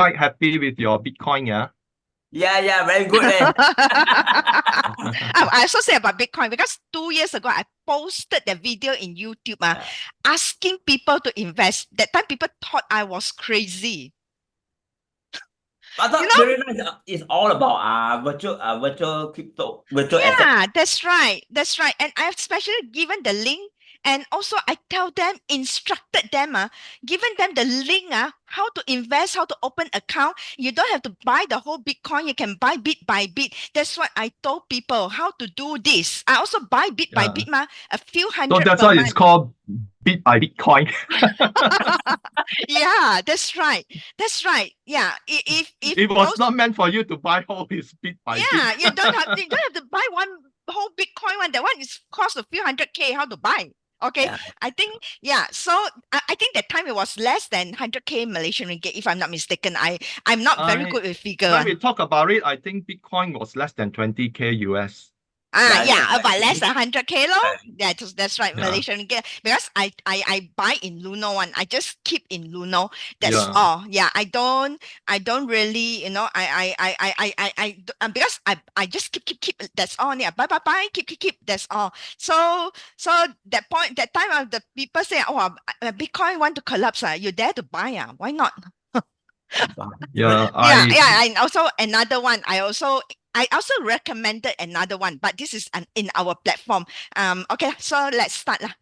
quite happy with your Bitcoin, yeah? Yeah, very good. Eh? I also say about Bitcoin because 2 years ago I posted the video in YouTube asking people to invest. That time people thought I was crazy. I thought very nice. It's all about virtual crypto, virtual asset. Yeah, that's right. That's right. And I've especially given the link, and also I tell them, instructed them, given them the link, how to invest, how to open account. You don't have to buy the whole Bitcoin. You can buy bit by bit. That's what I told people how to do this. I also buy bit by bit, a few So hundred that's per why month. it's called bit by Bitcoin. Yeah, that's right. That's right. Yeah. If It was not meant for you to buy all this bit by bit. yeah, you don't have to buy one whole Bitcoin one. That one is cost a few hundred K. How to buy? Okay, Yeah. I think So I think that time it was less than 100K Malaysian ringgit, if I'm not mistaken. I'm not very good with figure. When we talk about it, I think Bitcoin was less than 20K US. About less than 100K lor. Yeah, that's right, Yeah. Malaysian ringgit. Because I buy in Luno one. I just keep in Luno. That's Yeah. all. Yeah, I don't really, because I just keep. That's all. Yeah, buy. Keep. That's all. So that time of the people say, oh, Bitcoin want to collapse. You dare to buy? Why not? Yeah. And also another one. I also recommended another one, but this is in our platform. Okay, so let's start lah.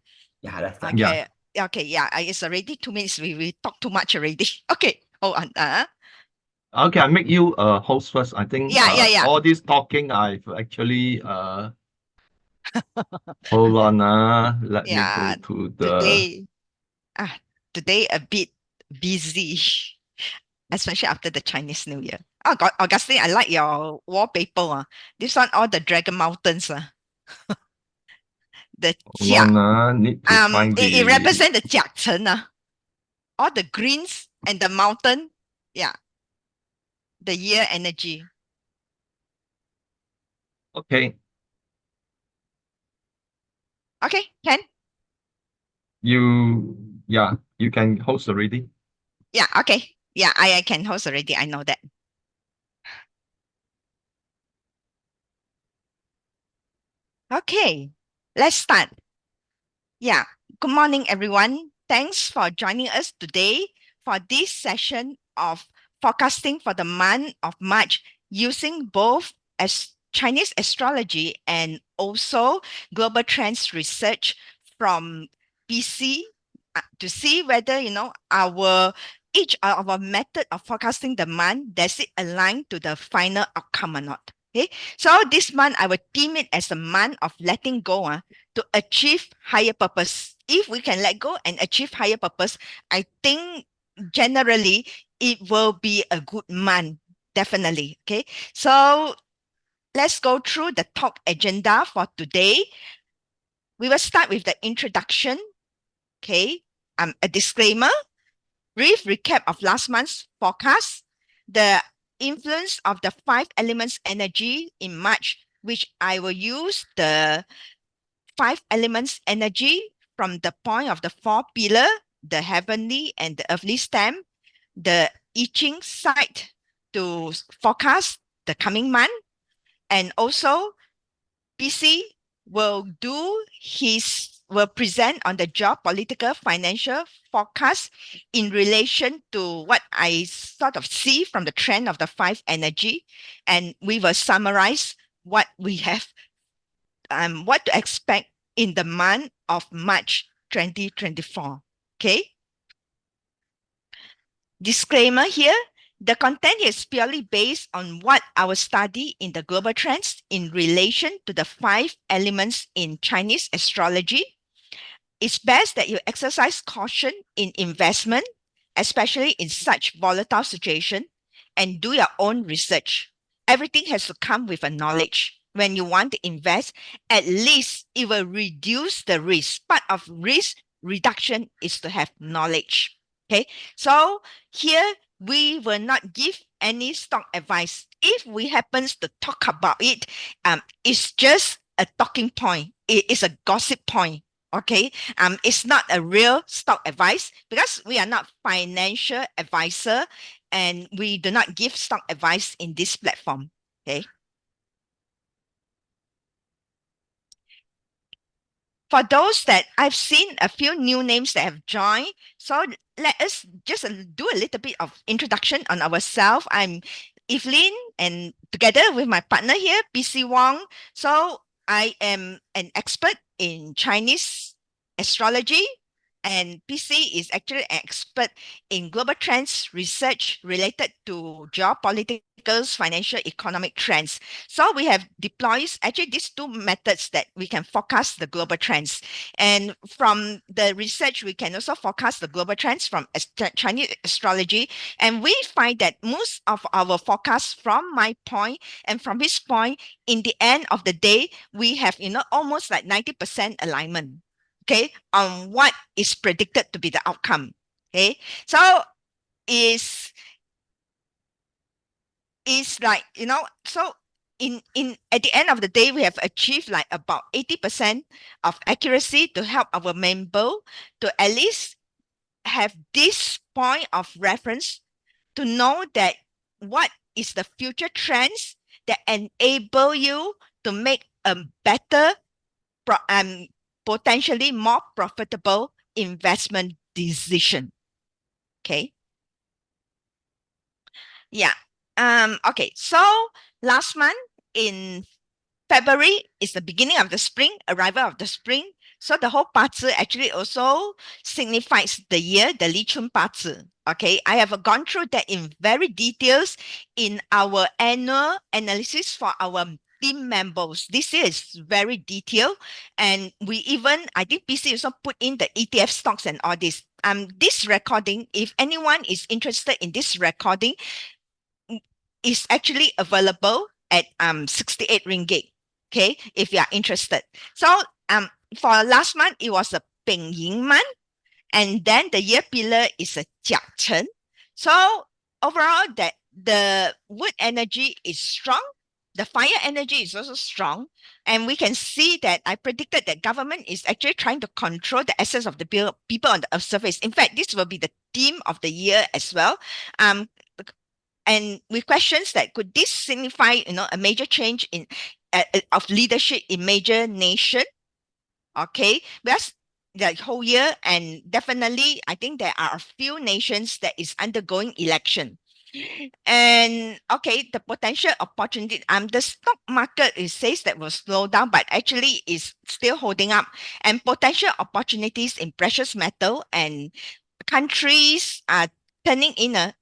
Yeah, let's start. Okay. Yeah. Okay, yeah. It's already 2 minutes. We talk too much already. Okay, hold on. Okay, I make you a host first. I think Yeah. all this talking I've actually hold on. Let me go to the Today a bit busy, especially after the Chinese New Year. Oh God, Augustine, I like your wallpaper. This one, all the Dragon Mountains. The hold on, need to find it the represents the Jiachen. All the greens and the mountain. Yeah. The year energy. Okay. Okay, can? You can host already. Yeah, okay. Yeah, I can host already. I know that. Okay, let's start. Yeah, good morning, everyone. Thanks for joining us today for this session of forecasting for the month of March using both as Chinese astrology and also global trends research from BC to see whether our each of our method of forecasting the month, does it align to the final outcome or not. Okay, so this month I will deem it as a month of letting go to achieve higher purpose. If we can let go and achieve higher purpose, I think generally it will be a good month, definitely. Okay, so let's go through the talk agenda for today. We will start with the introduction. Okay, a disclaimer, brief recap of last month's forecast, the influence of the 5 elements energy in March, which I will use the 5 elements energy from the point of the 4 pillar, the heavenly and the earthly stem, the I Ching site to forecast the coming month. And also BC will present on the geopolitical financial forecast in relation to what I sort of see from the trend of the 5 energy. And we will summarize what we have, what to expect in the month of March 2024. Okay. Disclaimer here, the content is purely based on what our study in the global trends in relation to the 5 elements in Chinese astrology. It's best that you exercise caution in investment, especially in such volatile situation, and do your own research. Everything has to come with a knowledge. When you want to invest, at least it will reduce the risk. Part of risk reduction is to have knowledge. Okay, so here we will not give any stock advice. If we happens to talk about it, it's just a talking point. It is a gossip point. Okay, it's not a real stock advice because we are not financial advisor, and we do not give stock advice in this platform. Okay. For those that I've seen a few new names that have joined, so let us just do a little bit of introduction on ourselves. I'm Evelyn, and together with my partner here, PC Wong. So I am an expert in Chinese astrology, and PC is actually an expert in global trends research related to geopolitical, financial, economic trends. So we have deployed actually these two methods that we can forecast the global trends. And from the research, we can also forecast the global trends from Chinese astrology. And we find that most of our forecasts from my point and from his point, in the end of the day, we have, almost like 90% alignment, okay, on what is predicted to be the outcome. Okay. So is like, so in at the end of the day, we have achieved like about 80% of accuracy to help our member to at least have this point of reference to know that what is the future trends that enable you to make a better potentially more profitable investment decision. Okay. Yeah. Okay. So last month in February is the beginning of the spring, arrival of the spring. So the whole 八字 actually also signifies the year, the Li Chun 八字. Okay, I have gone through that in very details in our annual analysis for our team members. This year is very detailed, and we even, I think PC also put in the ETF stocks and all this. This recording, if anyone is interested in this recording, is actually available at 68 ringgit. Okay, if you are interested. So for last month, it was a Ping Ying month, and then the year pillar is a Jia Chen. So overall, that the wood energy is strong, the fire energy is also strong, and we can see that I predicted that government is actually trying to control the essence of the people on the earth surface. In fact, this will be the theme of the year as well. And with questions that could this signify, a major change in of leadership in major nation? Okay, because the whole year, and definitely, I think there are a few nations that is undergoing election. And okay, the potential opportunity, the stock market, it says that will slow down, but actually is still holding up. And potential opportunities in precious metal, and countries are turning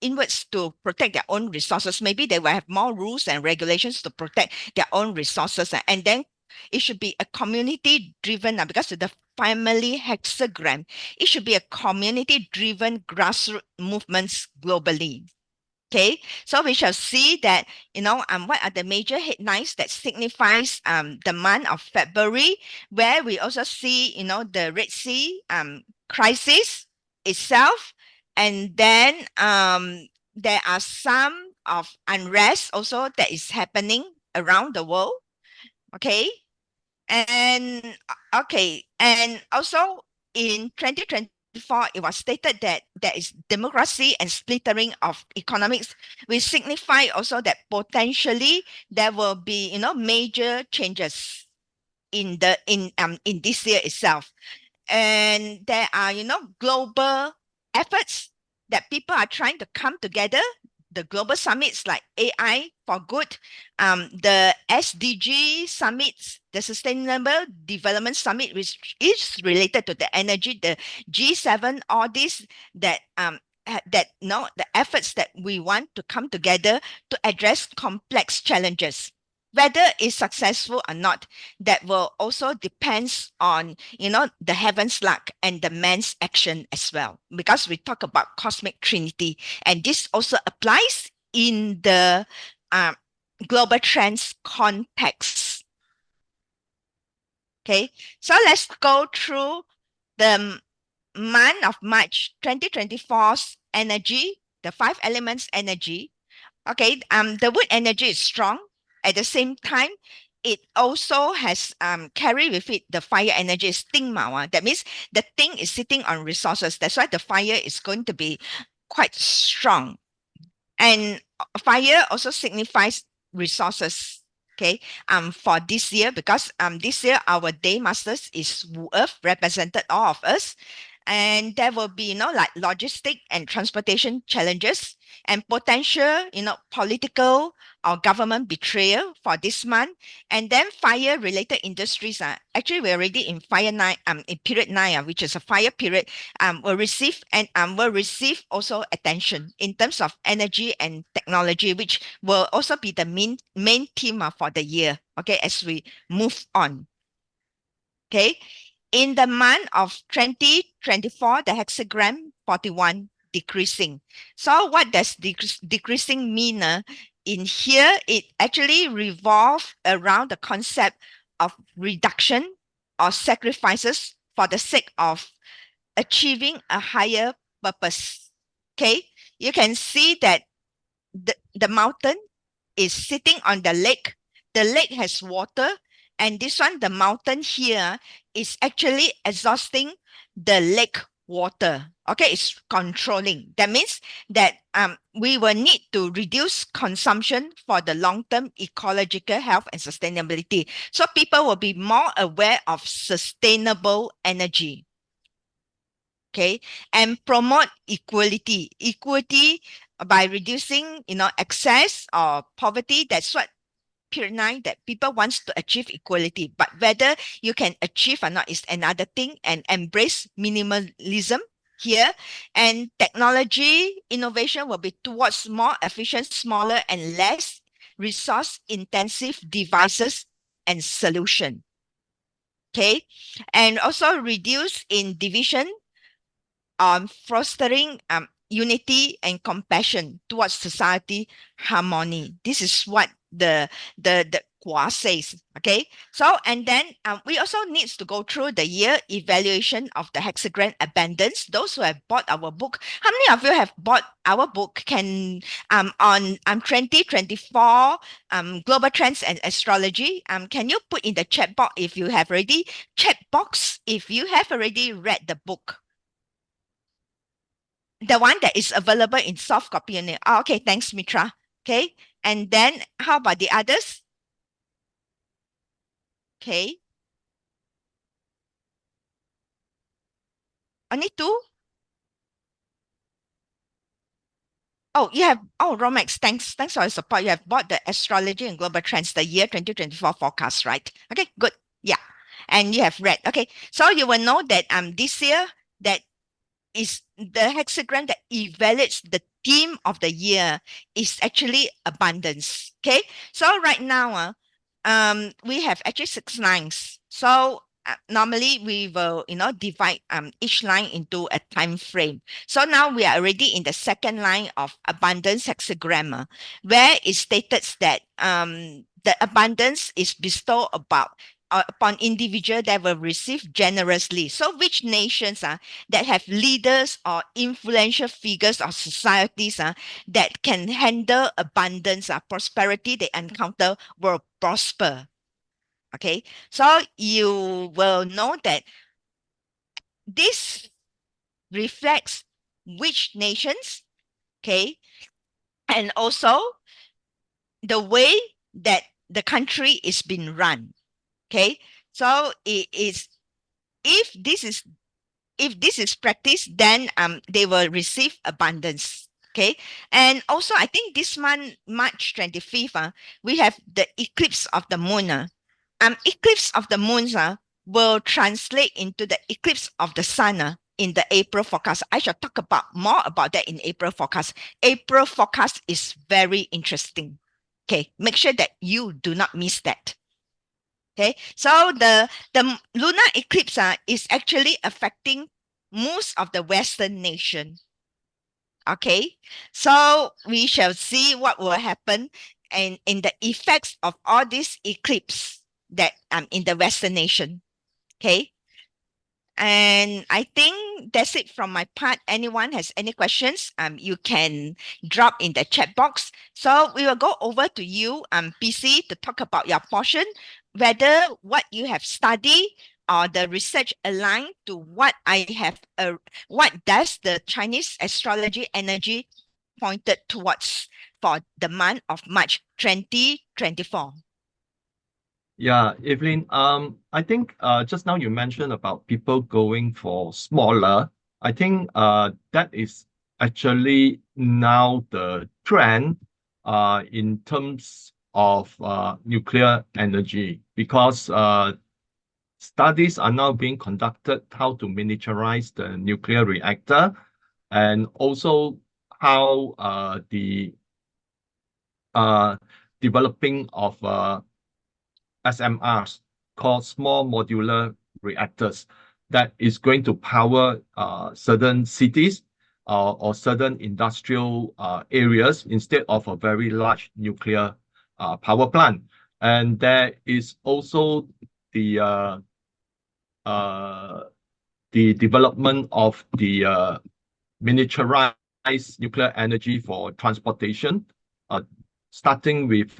inwards to protect their own resources. Maybe they will have more rules and regulations to protect their own resources. And then it should be a community driven, because of the family hexagram, it should be a community driven grassroots movements globally. Okay, so we shall see that, what are the major headlines that signifies the month of February, where we also see, the Red Sea crisis itself, and then there are some of unrest also that is happening around the world. Okay, and okay, and also in 2024, it was stated that there is democracy and splittering of economics, which signify also that potentially there will be, major changes in this year itself. And there are, global efforts that people are trying to come together, the global summits like AI for good, the SDG summits, the Sustainable Development Summit, which is related to the energy, the G7, all these that the efforts that we want to come together to address complex challenges. Whether it's successful or not, that will also depends on, the heaven's luck and the man's action as well, because we talk about cosmic trinity, and this also applies in the global trends context. Okay, so let's go through the month of March 2024's energy, the 5 elements energy. Okay, the wood energy is strong. At the same time, it also has carry with it the fire energy is ting mao. That means the thing is sitting on resources. That's why the fire is going to be quite strong. And fire also signifies resources. Okay, for this year, because this year our day masters is Earth, represented all of us, and there will be like logistic and transportation challenges and potential political or government betrayal for this month. And then fire related industries are actually we're already in fire nine in period nine, which is a fire period, will receive also attention in terms of energy and technology, which will also be the main theme for the year, okay, as we move on. Okay, in the month of 2024, the hexagram 41 decreasing. So what does decreasing mean? In here, it actually revolves around the concept of reduction or sacrifices for the sake of achieving a higher purpose. Okay, you can see that the mountain is sitting on the lake. The lake has water, and this one, the mountain here, is actually exhausting the lake water. Okay, it's controlling. That means that we will need to reduce consumption for the long-term ecological health and sustainability. So people will be more aware of sustainable energy. Okay, and promote equality by reducing access or poverty. That's what period 9, that people wants to achieve equality, but whether you can achieve or not is another thing. And embrace minimalism here. And technology innovation will be towards more efficient, smaller and less resource intensive devices and solution. Okay, and also reduce in division, fostering unity and compassion towards society harmony. This is what the Kwa says. Okay, so and then we also needs to go through the year evaluation of the hexagram abundance. Those who have bought our book, how many of you have bought our book? Can on 2024 global trends and astrology, can you put in the chat box if you have already read the book, the one that is available in soft copy only? Oh, okay, thanks, Mitra. Okay, and then how about the others? Okay, only two. Oh, you have. Oh, Romex, thanks for your support. You have bought the Astrology and Global Trends, the year 2024 forecast, right? Okay, good. Yeah, and you have read. Okay, so you will know that this year that is the hexagram that evaluates the theme of the year is actually abundance. Okay, so right now, we have actually 6 lines. So normally we will divide each line into a time frame. So now we are already in the second line of abundance hexagram, where it stated that the abundance is bestowed upon individual that will receive generously. So which nations that have leaders or influential figures or societies that can handle abundance, prosperity they encounter will prosper. Okay, so you will know that this reflects which nations, okay, and also the way that the country is being run. Okay, so it is, if this is practiced, then they will receive abundance. Okay, and also I think this month, March 25th, we have the eclipse of the moon. Eclipse of the moons will translate into the eclipse of the sun in the April forecast. I shall talk more about that in April forecast. April forecast is very interesting. Okay, make sure that you do not miss that. Okay, so the lunar eclipse is actually affecting most of the Western nation. Okay, so we shall see what will happen and in the effects of all these eclipse that in the Western nation. Okay, and I think that's it from my part. Anyone has any questions, you can drop in the chat box. So we will go over to you, PC, to talk about your portion, whether what you have studied or the research aligned to what I have, what does the Chinese astrology energy pointed towards for the month of March 2024? Yeah, Evelyn, I think just now you mentioned about people going for smaller. I think that is actually now the trend in terms of nuclear energy, because studies are now being conducted how to miniaturize the nuclear reactor, and also how the developing of SMRs, called small modular reactors, that is going to power certain cities or certain industrial areas instead of a very large nuclear power plant. And there is also the development of the miniaturized nuclear energy for transportation, starting with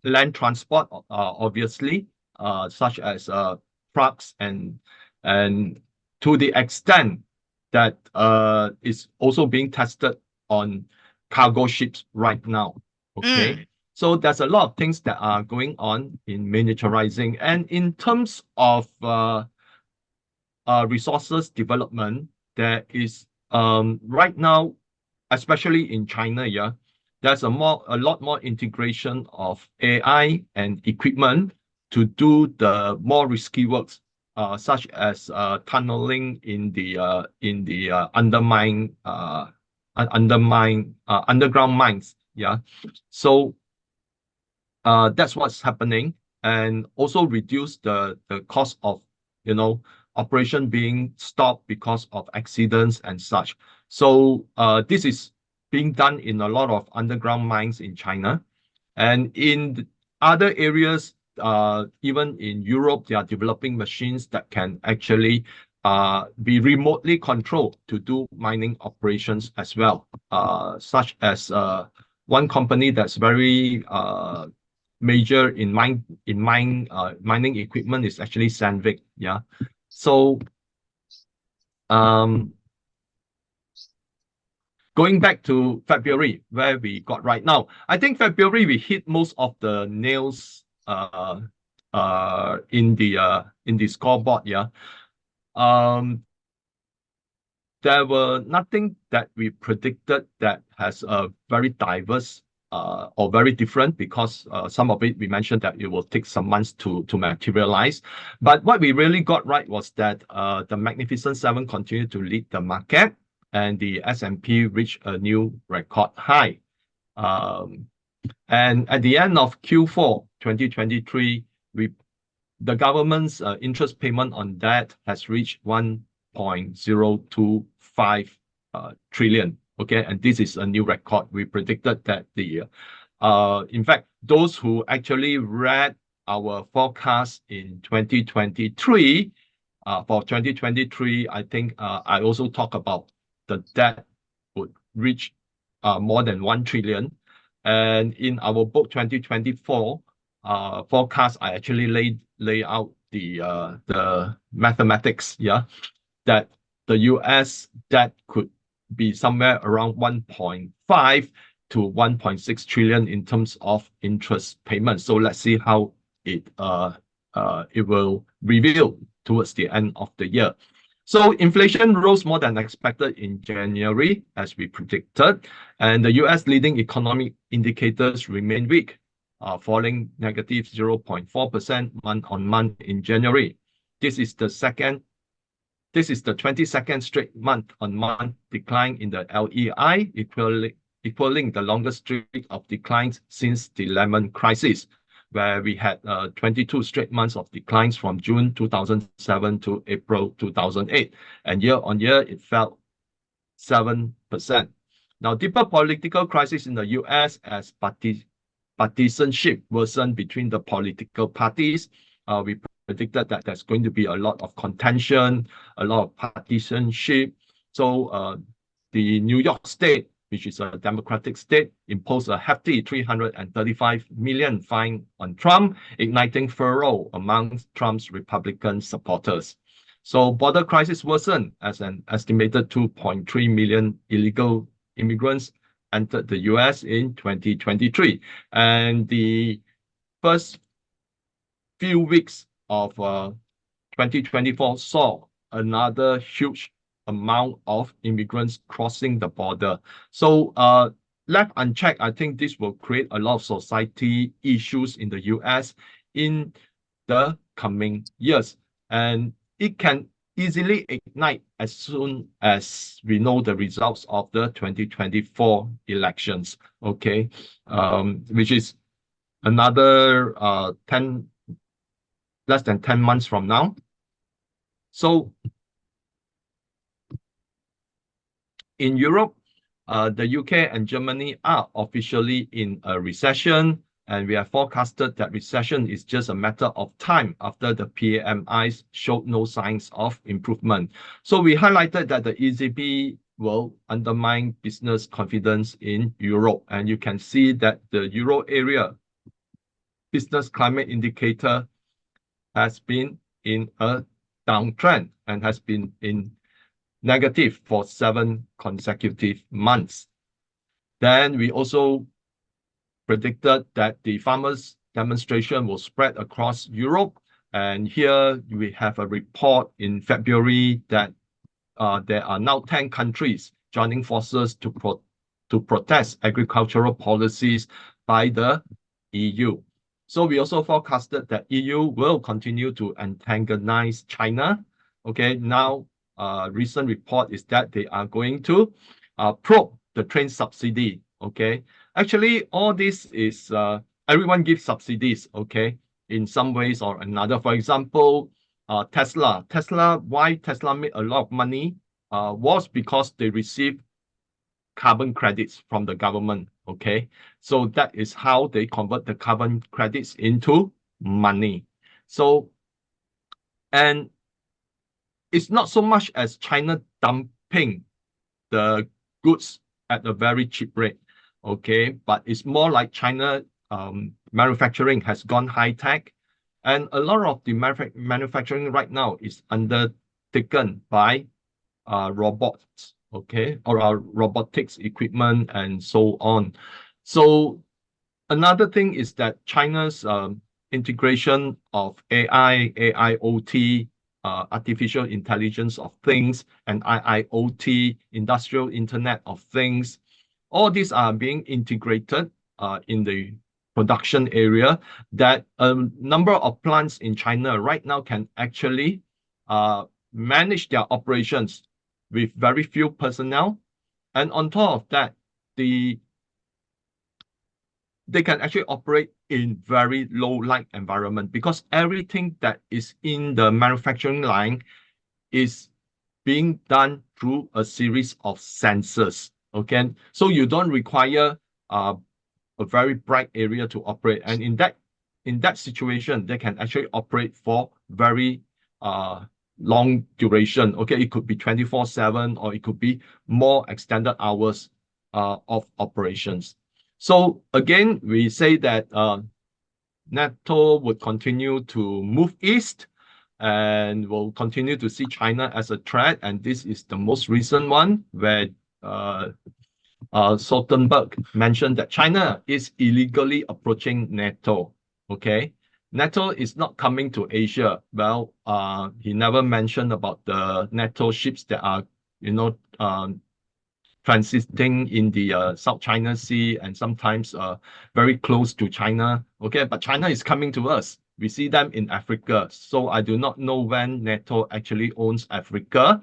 land transport, obviously, such as trucks, and to the extent that is also being tested on cargo ships right now. Okay. So there's a lot of things that are going on in miniaturizing. And in terms of resources development, there is right now, especially in China, yeah, there's a lot more integration of AI and equipment to do the more risky works, such as tunneling in the underground mines. Yeah, so that's what's happening, and also reduce the cost of operation being stopped because of accidents and such. So this is being done in a lot of underground mines in China, and in other areas, even in Europe, they are developing machines that can actually be remotely controlled to do mining operations as well, such as one company that's very major in mining equipment is actually Sandvik. Yeah, so going back to February, where we got right now, I think February we hit most of the nails in the scoreboard. Yeah, there were nothing that we predicted that has a very diverse or very different, because some of it we mentioned that it will take some months to materialize. But what we really got right was that the Magnificent Seven continued to lead the market, and the S&P reached a new record high. And at the end of Q4 2023, the government's interest payment on debt has reached 1.025 trillion. Okay, and this is a new record. We predicted that in fact, those who actually read our forecast in 2023, for 2023, I think I also talk about the debt would reach more than 1 trillion. And in our book 2024 forecast, I actually lay out the mathematics, yeah, that the US debt could be somewhere around 1.5 to 1.6 trillion in terms of interest payments. So let's see how it will reveal towards the end of the year. So inflation rose more than expected in January, as we predicted, and the US leading economic indicators remain weak, falling negative 0.4% month on month in January. This is the 22nd straight month-on-month decline in the LEI, equaling the longest streak of declines since the Lehman crisis, where we had 22 straight months of declines from June 2007 to April 2008. And year on year, it fell 7%. Now, deeper political crisis in the US as partisanship worsened between the political parties. We predicted that there's going to be a lot of contention, a lot of partisanship. So the New York State, which is a Democratic state, imposed a hefty $335 million fine on Trump, igniting furor among Trump's Republican supporters. So border crisis worsened as an estimated 2.3 million illegal immigrants entered the US in 2023. And the first few weeks of 2024 saw another huge amount of immigrants crossing the border. So left unchecked, I think this will create a lot of society issues in the US in the coming years. And it can easily ignite as soon as we know the results of the 2024 elections, okay, which is another less than 10 months from now. So in Europe, the UK and Germany are officially in a recession, and we have forecasted that recession is just a matter of time after the PMIs showed no signs of improvement. So we highlighted that the ECB will undermine business confidence in Europe, and you can see that the Euro area business climate indicator has been in a downtrend and has been in negative for 7 consecutive months. Then we also predicted that the farmers' demonstration will spread across Europe. And here we have a report in February that there are now 10 countries joining forces to protest agricultural policies by the EU. So we also forecasted that EU will continue to antagonize China. Okay, now recent report is that they are going to probe the train subsidy. Okay, actually all this is everyone gives subsidies. Okay, in some ways or another. For example, Tesla, why Tesla made a lot of money was because they received carbon credits from the government. Okay, so that is how they convert the carbon credits into money. So, and it's not so much as China dumping the goods at a very cheap rate, okay, but it's more like China manufacturing has gone high tech, and a lot of the manufacturing right now is undertaken by robots, okay, or our robotics equipment and so on. So another thing is that China's integration of AI, AIoT, artificial intelligence of things, and IIoT, industrial internet of things, all these are being integrated in the production area, that a number of plants in China right now can actually manage their operations with very few personnel. And on top of that, they can actually operate in very low light environment, because everything that is in the manufacturing line is being done through a series of sensors. Okay, so you don't require a very bright area to operate, and in that situation, they can actually operate for very long duration. Okay, it could be 24/7, or it could be more extended hours of operations. So again, we say that NATO would continue to move east, and will continue to see China as a threat. And this is the most recent one, where Stoltenberg mentioned that China is illegally approaching NATO. Okay, NATO is not coming to Asia. Well, he never mentioned about the NATO ships that are, transiting in the South China Sea, and sometimes very close to China. Okay, but China is coming to us. We see them in Africa. So I do not know when NATO actually owns Africa.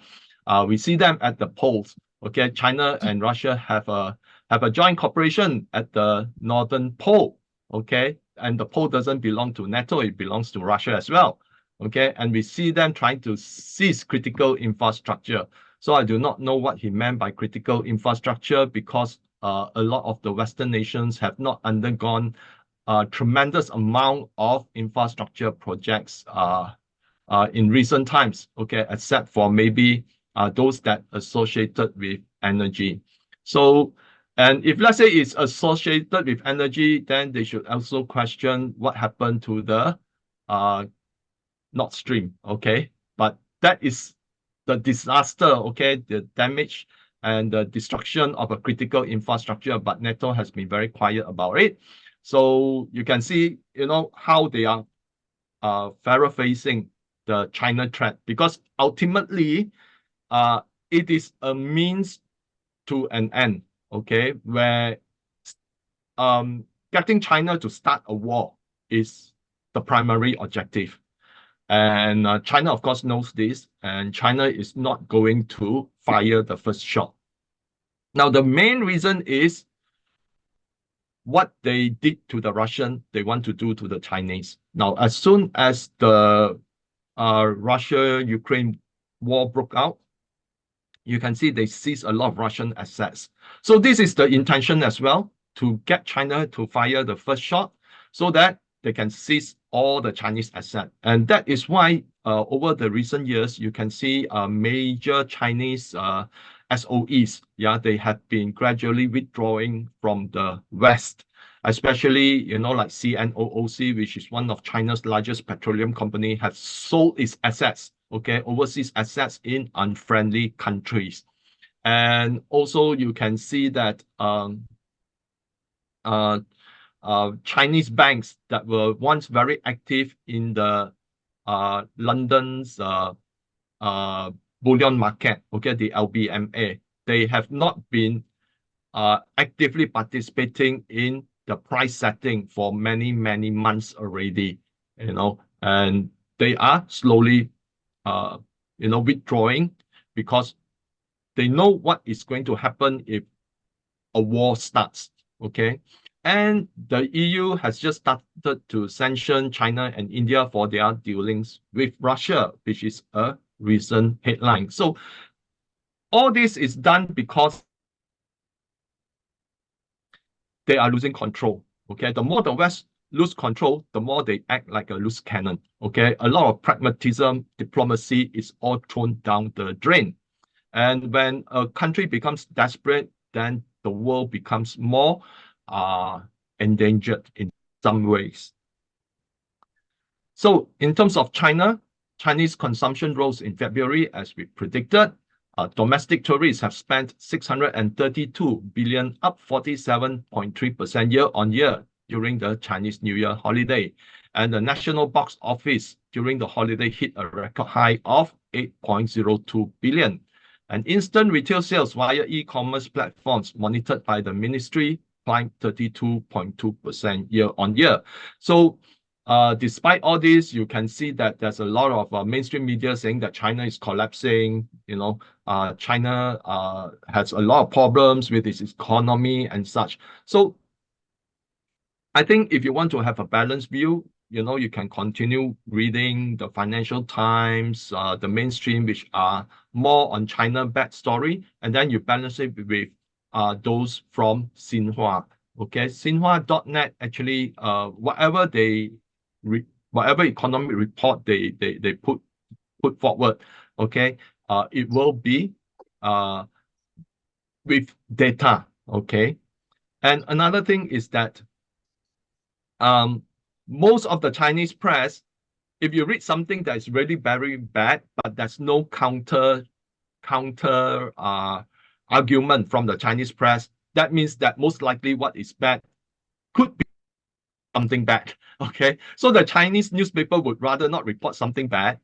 We see them at the poles. Okay, China and Russia have a joint cooperation at the northern pole. Okay, and the pole doesn't belong to NATO, it belongs to Russia as well. Okay, and we see them trying to seize critical infrastructure. So I do not know what he meant by critical infrastructure, because a lot of the Western nations have not undergone a tremendous amount of infrastructure projects in recent times, okay, except for maybe those that associated with energy. So, and if let's say it's associated with energy, then they should also question what happened to the Nord Stream, okay? But that is the disaster, okay, the damage and the destruction of a critical infrastructure, but NATO has been very quiet about it. So you can see, how they are facing the China threat, because ultimately, it is a means to an end, okay, where getting China to start a war is the primary objective. And China, of course, knows this, and China is not going to fire the first shot. Now, the main reason is what they did to the Russian, they want to do to the Chinese. Now, as soon as the Russia-Ukraine war broke out, you can see they seized a lot of Russian assets. So this is the intention as well, to get China to fire the first shot so that they can seize all the Chinese assets. And that is why over the recent years, you can see major Chinese SOEs, they have been gradually withdrawing from the West, especially, like CNOOC, which is one of China's largest petroleum company, has sold its assets, overseas assets in unfriendly countries. And also you can see that Chinese banks that were once very active in the London's bullion market, the LBMA, they have not been actively participating in the price setting for many, many months already, and they are slowly, withdrawing, because they know what is going to happen if a war starts, And the EU has just started to sanction China and India for their dealings with Russia, which is a recent headline. So all this is done because they are losing control, The more the West lose control, the more they act like a loose cannon, A lot of pragmatism, diplomacy is all thrown down the drain. And when a country becomes desperate, then the world becomes more endangered in some ways. So in terms of China, Chinese consumption rose in February as we predicted. Domestic tourists have spent 632 billion, up 47.3% year on year during the Chinese New Year holiday. And the national box office during the holiday hit a record high of 8.02 billion. And instant retail sales via e-commerce platforms monitored by the ministry climbed 32.2% year on year. So despite all this, you can see that there's a lot of mainstream media saying that China is collapsing. China has a lot of problems with its economy and such. So I think if you want to have a balanced view, you can continue reading the Financial Times, the mainstream, which are more on China bad story, and then you balance it with those from Xinhua. Xinhua.net actually, whatever economic report they put forward, it will be with data, And another thing is that most of the Chinese press, if you read something that is really very bad, but there's no counter argument from the Chinese press, that means that most likely what is bad could be something bad. So the Chinese newspaper would rather not report something bad,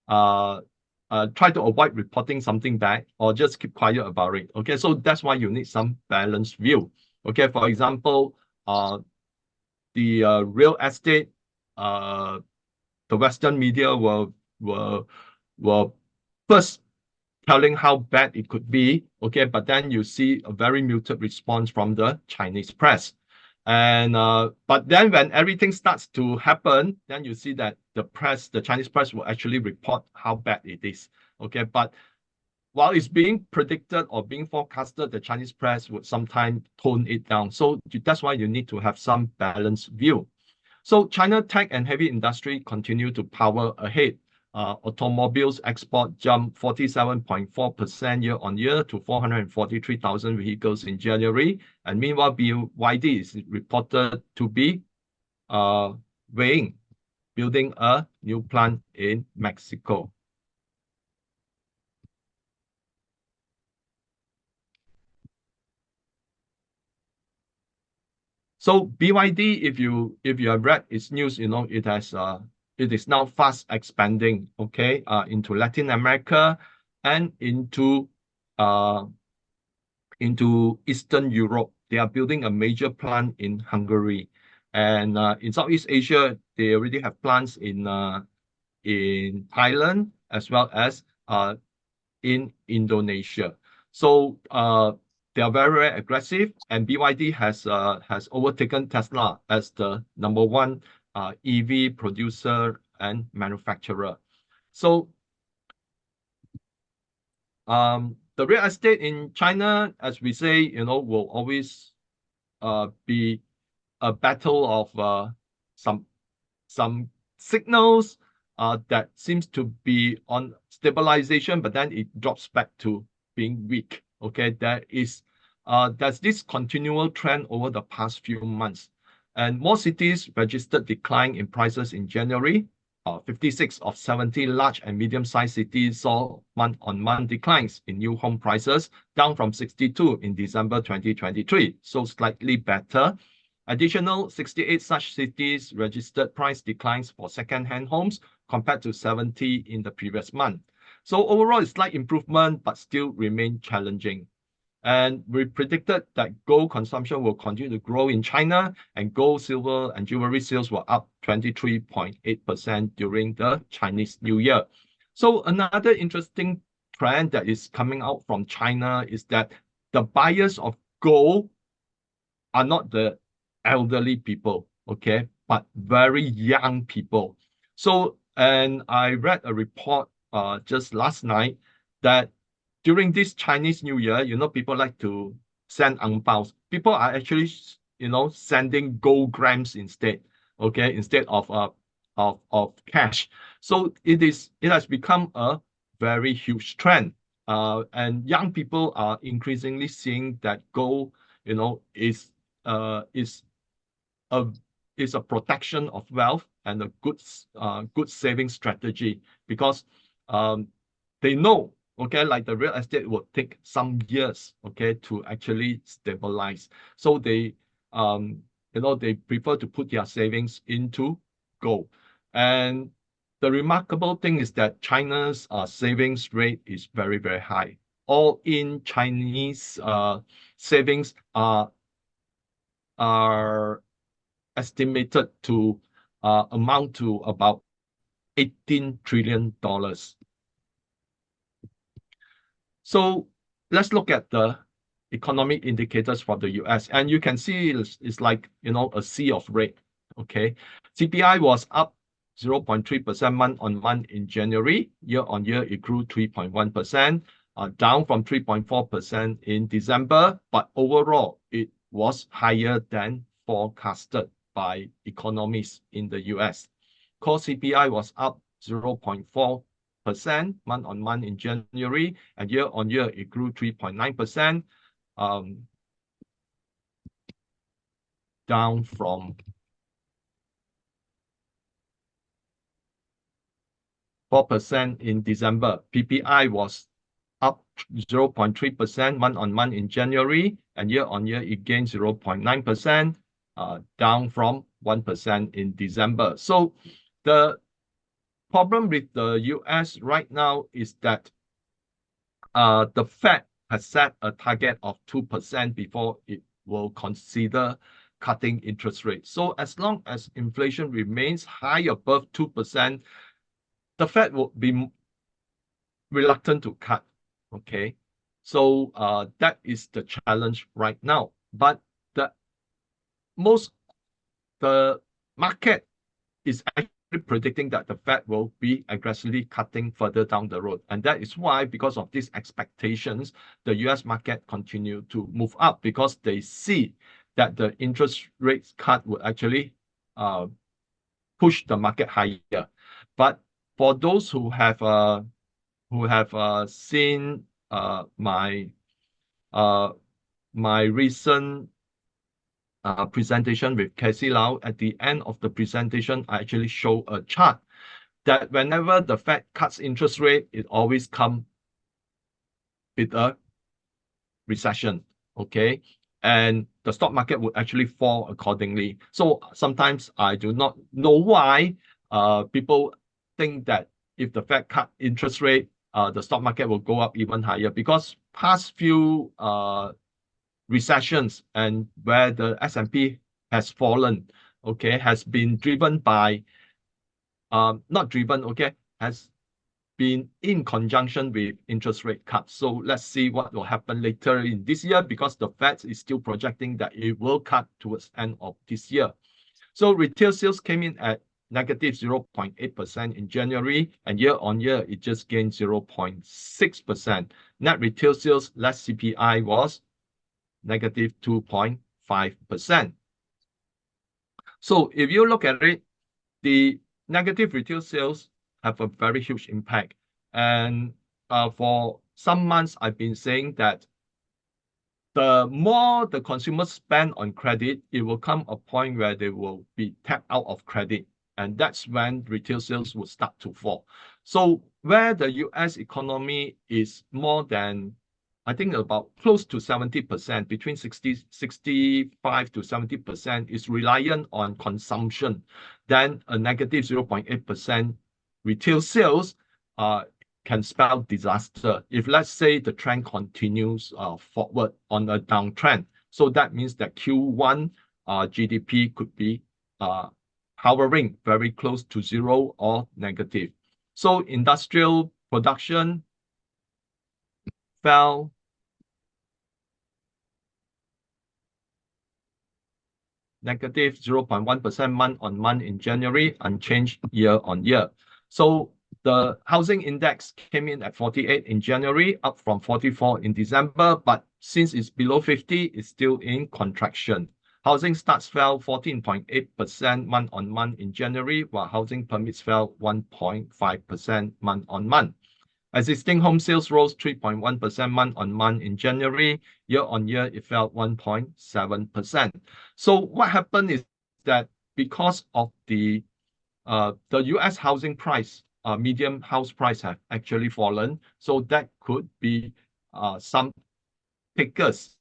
try to avoid reporting something bad, or just keep quiet about it. So that's why you need some balanced view. For example, the real estate, the Western media were first telling how bad it could be, but then you see a very muted response from the Chinese press. And but then when everything starts to happen, then you see that the Chinese press will actually report how bad it is. But while it's being predicted or being forecasted, the Chinese press would sometimes tone it down. So that's why you need to have some balanced view. So China tech and heavy industry continue to power ahead. Automobiles export jumped 47.4% year on year to 443,000 vehicles in January. And meanwhile, BYD is reported to be building a new plant in Mexico. So BYD, if you have read its news, it is now fast expanding, okay, into Latin America and into Eastern Europe. They are building a major plant in Hungary, and in Southeast Asia, they already have plants in Thailand as well as in Indonesia. So they are very, very aggressive, and BYD has overtaken Tesla as the #1 EV producer and manufacturer. So the real estate in China, as we say, will always be a battle of some signals that seems to be on stabilization, but then it drops back to being weak. Okay, there's this continual trend over the past few months, and more cities registered decline in prices in January. 56 of 70 large and medium-sized cities saw month-on-month declines in new home prices, down from 62 in December 2023, so slightly better. Additional 68 such cities registered price declines for second-hand homes compared to 70 in the previous month. So overall, it's slight improvement, but still remain challenging. And we predicted that gold consumption will continue to grow in China, and gold, silver, and jewelry sales were up 23.8% during the Chinese New Year. So another interesting trend that is coming out from China is that the buyers of gold are not the elderly people, okay, but very young people. So, and I read a report just last night that during this Chinese New Year, people like to send ang baos. People are actually, sending gold grams instead, okay, instead of cash. So it has become a very huge trend, and young people are increasingly seeing that gold, is a protection of wealth and a good saving strategy, because they know, okay, like the real estate will take some years, okay, to actually stabilize. So they they prefer to put their savings into gold. And the remarkable thing is that China's savings rate is very, very high. All in Chinese savings are estimated to amount to about $18 trillion. So let's look at the economic indicators for the US, and you can see it's like, a sea of red. Okay, CPI was up 0.3% month-on-month in January. Year-on-year, it grew 3.1%, down from 3.4% in December, but overall, it was higher than forecasted by economists in the US. Core CPI was up 0.4% month-on-month in January, and year-on-year, it grew 3.9%, down from 4% in December. PPI was up 0.3% month-on-month in January, and year-on-year, it gained 0.9%, down from 1% in December. So the problem with the US right now is that the Fed has set a target of 2% before it will consider cutting interest rates. So as long as inflation remains high above 2%, the Fed will be reluctant to cut. Okay, so that is the challenge right now. But the market is actually predicting that the Fed will be aggressively cutting further down the road. And that is why, because of these expectations, the US market continue to move up, because they see that the interest rates cut will actually push the market higher. But for those who have seen my recent presentation with Casey Lau, at the end of the presentation, I actually show a chart that whenever the Fed cuts interest rate, it always comes with a recession, okay? and the stock market would actually fall accordingly. So sometimes I do not know why people think that if the Fed cut interest rate, the stock market will go up even higher, because past few recessions and where the S&P has fallen, okay, has been driven by, not driven, okay, has been in conjunction with interest rate cuts. So let's see what will happen later in this year, because the Fed is still projecting that it will cut towards the end of this year. So retail sales came in at negative 0.8% in January, and year on year, it just gained 0.6%. Net retail sales less CPI was negative 2.5%. So if you look at it, the negative retail sales have a very huge impact. And for some months, I've been saying that the more the consumers spend on credit, it will come a point where they will be tapped out of credit. And that's when retail sales will start to fall. So where the US economy is more than, I think about close to 70%, between 65 to 70% is reliant on consumption, then a negative 0.8% retail sales can spell disaster. If let's say the trend continues forward on a downtrend, so that means that Q1 GDP could be hovering very close to zero or negative. So industrial production fell negative 0.1% month on month in January, unchanged year on year. So the housing index came in at 48 in January, up from 44 in December, but since it's below 50, it's still in contraction. Housing starts fell 14.8% month on month in January, while housing permits fell 1.5% month on month. Existing home sales rose 3.1% month on month in January. Year on year, it fell 1.7%. So what happened is that because of the US housing price, median house price have actually fallen. So that could be some takers,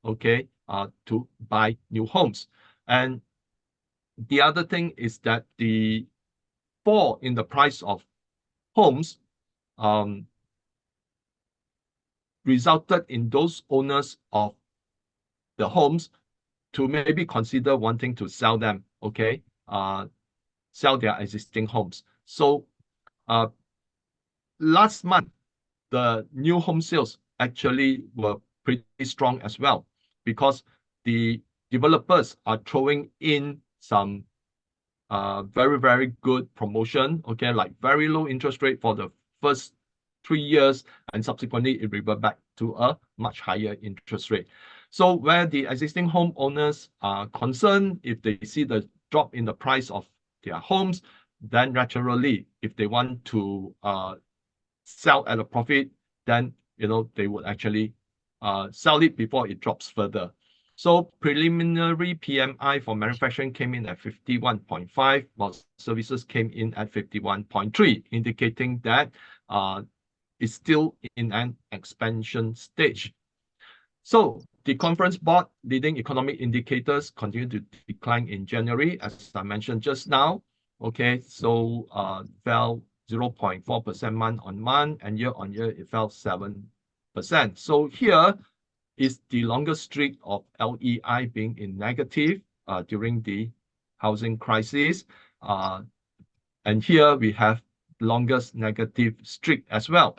okay, to buy new homes. And the other thing is that the fall in the price of homes resulted in those owners of the homes to maybe consider wanting to sell them, okay, sell their existing homes. So last month, the new home sales actually were pretty strong as well, because the developers are throwing in some very, very good promotion, okay, like very low interest rate for the first 3 years, and subsequently it revert back to a much higher interest rate. So where the existing homeowners are concerned, if they see the drop in the price of their homes, then naturally, if they want to sell at a profit, then they would actually sell it before it drops further. So preliminary PMI for manufacturing came in at 51.5, while services came in at 51.3, indicating that it's still in an expansion stage. So the Conference Board leading economic indicators continue to decline in January, as I mentioned just now. Okay, so fell 0.4% month on month, and year on year it fell 7%. So here is the longest streak of LEI being in negative during the housing crisis. And here we have longest negative streak as well.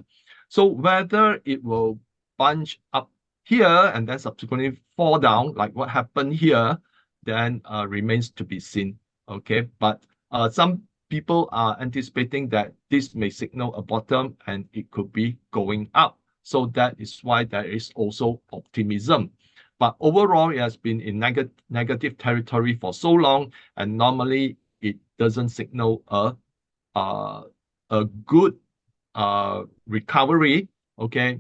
So whether it will bunch up here and then subsequently fall down, like what happened here, then remains to be seen. Okay, but some people are anticipating that this may signal a bottom and it could be going up. So that is why there is also optimism. But overall, it has been in negative territory for so long, and normally it doesn't signal a good recovery, okay,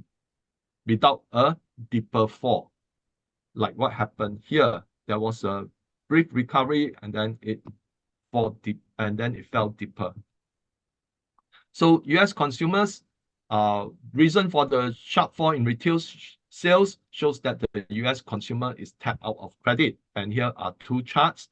without a deeper fall. Like what happened here, there was a brief recovery and then it fell deep, and then it fell deeper. So US consumers, reason for the sharp fall in retail sales shows that the US consumer is tapped out of credit. And here are two charts.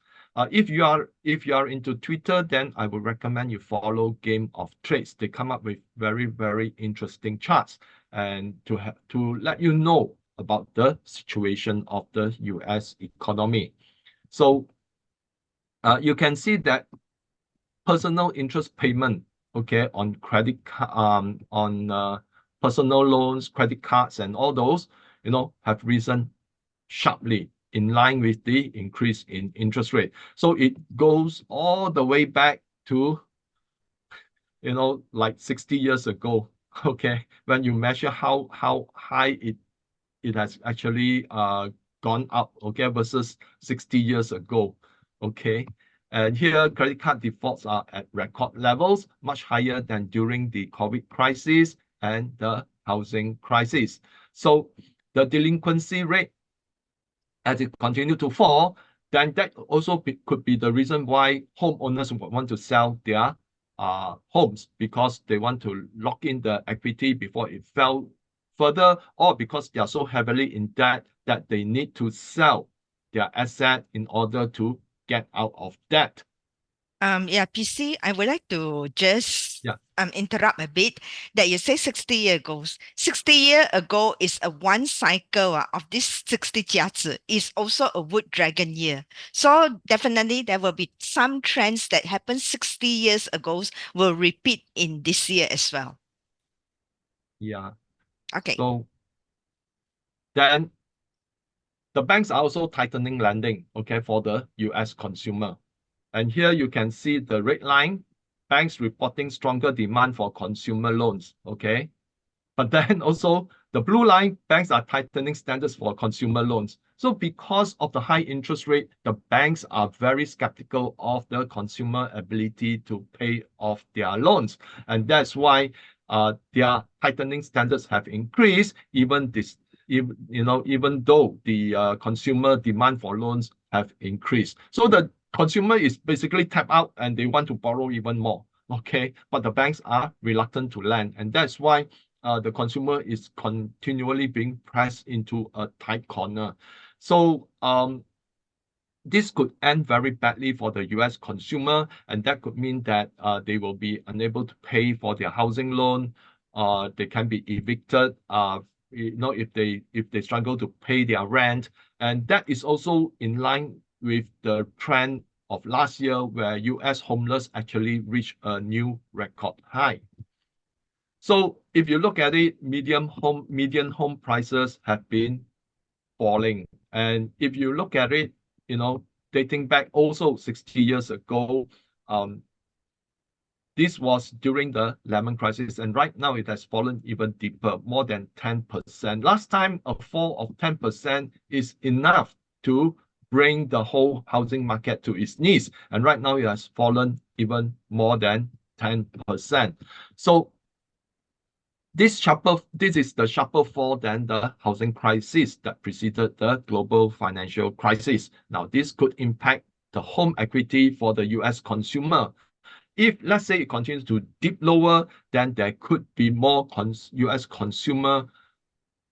If you are into Twitter, then I would recommend you follow Game of Trades. They come up with very, very interesting charts and to let you know about the situation of the US economy. So you can see that personal interest payment, okay, on personal loans, credit cards, and all those, have risen sharply in line with the increase in interest rate. So it goes all the way back to, like 60 years ago, okay, when you measure how high it has actually gone up, okay, versus 60 years ago, okay. And here, credit card defaults are at record levels, much higher than during the COVID crisis and the housing crisis. So the delinquency rate, as it continues to fall, then that also could be the reason why homeowners want to sell their homes, because they want to lock in the equity before it fell further, or because they are so heavily in debt that they need to sell their asset in order to get out of debt. PC, I would like to just Yeah. interrupt a bit that you say 60 years ago. 60 years ago is a one cycle of this 60 jiazi is also a wood dragon year. So definitely there will be some trends that happened 60 years ago will repeat in this year as well. Yeah. Okay. So then the banks are also tightening lending, okay, for the US consumer. And here you can see the red line, banks reporting stronger demand for consumer loans, okay? But then also the blue line, banks are tightening standards for consumer loans. So because of the high interest rate, the banks are very skeptical of the consumer ability to pay off their loans. And that's why their tightening standards have increased, even though the consumer demand for loans have increased. So the consumer is basically tapped out and they want to borrow even more, okay? But the banks are reluctant to lend, and that's why the consumer is continually being pressed into a tight corner. So this could end very badly for the US consumer, and that could mean that they will be unable to pay for their housing loan. They can be evicted. If they struggle to pay their rent, and that is also in line with the trend of last year, where US homeless actually reached a new record high. So if you look at it, median home prices have been falling, and if you look at it, dating back also 60 years ago, this was during the lemon crisis, and right now it has fallen even deeper, more than 10%. Last time, a fall of 10% is enough to bring the whole housing market to its knees, and right now it has fallen even more than 10%. So this is the sharper fall than the housing crisis that preceded the global financial crisis. Now, this could impact the home equity for the US consumer. If, let's say, it continues to dip lower, then there could be more US consumer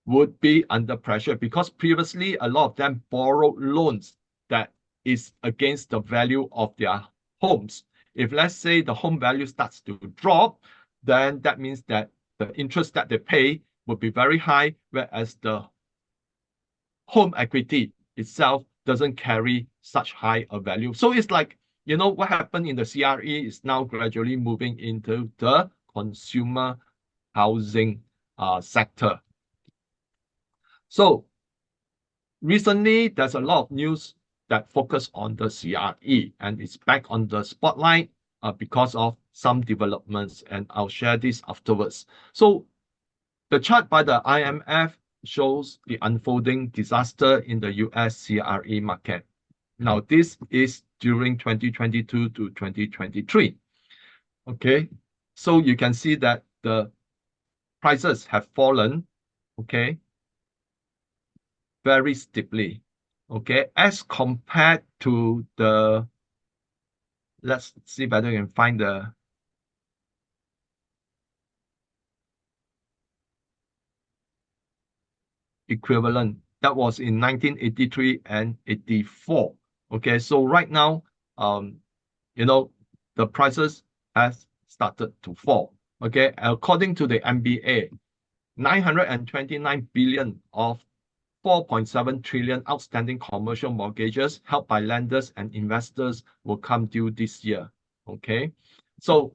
would be under pressure, because previously a lot of them borrowed loans that is against the value of their homes. If, let's say, the home value starts to drop, then that means that the interest that they pay would be very high, whereas the home equity itself doesn't carry such high a value. So it's like, what happened in the CRE is now gradually moving into the consumer housing sector. So recently, there's a lot of news that focus on the CRE, and it's back on the spotlight because of some developments, and I'll share this afterwards. So the chart by the IMF shows the unfolding disaster in the US CRE market. Now, this is during 2022 to 2023. Okay, so you can see that the prices have fallen, okay, very steeply, okay, as compared to the, let's see whether we can find the, equivalent. That was in 1983 and 84. Okay, so right now, the prices has started to fall. Okay, according to the MBA, 929 billion of 4.7 trillion outstanding commercial mortgages held by lenders and investors will come due this year. Okay, so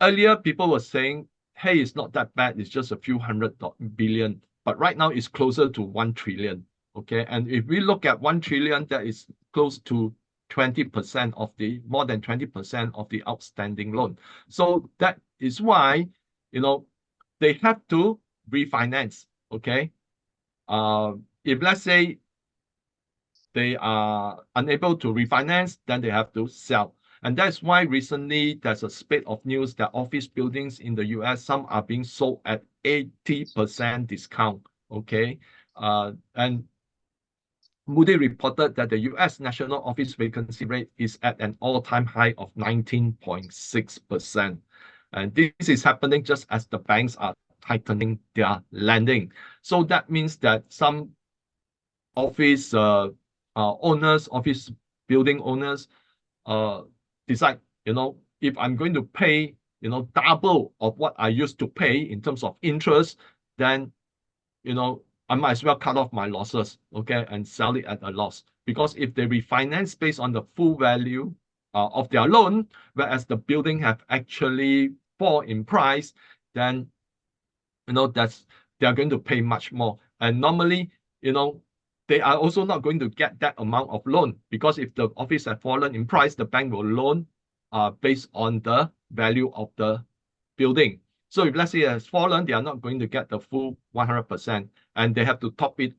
earlier people were saying, hey, it's not that bad, it's just a few hundred billion, but right now it's closer to 1 trillion. Okay, and if we look at 1 trillion, that is close to 20% of the, more than 20% of the outstanding loan. So that is why, they have to refinance. Okay, if let's say they are unable to refinance, then they have to sell. And that's why recently there's a spate of news that office buildings in the US, some are being sold at 80% discount. Okay, and Moody reported that the US national office vacancy rate is at an all-time high of 19.6%. And this is happening just as the banks are tightening their lending. So that means that some office owners, office building owners decide, if I'm going to pay, double of what I used to pay in terms of interest, then, I might as well cut off my losses, okay, and sell it at a loss. Because if they refinance based on the full value of their loan, whereas the building have actually fall in price, then, they're going to pay much more. And normally, they are also not going to get that amount of loan, because if the office has fallen in price, the bank will loan based on the value of the building. So if let's say it has fallen, they are not going to get the full 100%, and they have to top it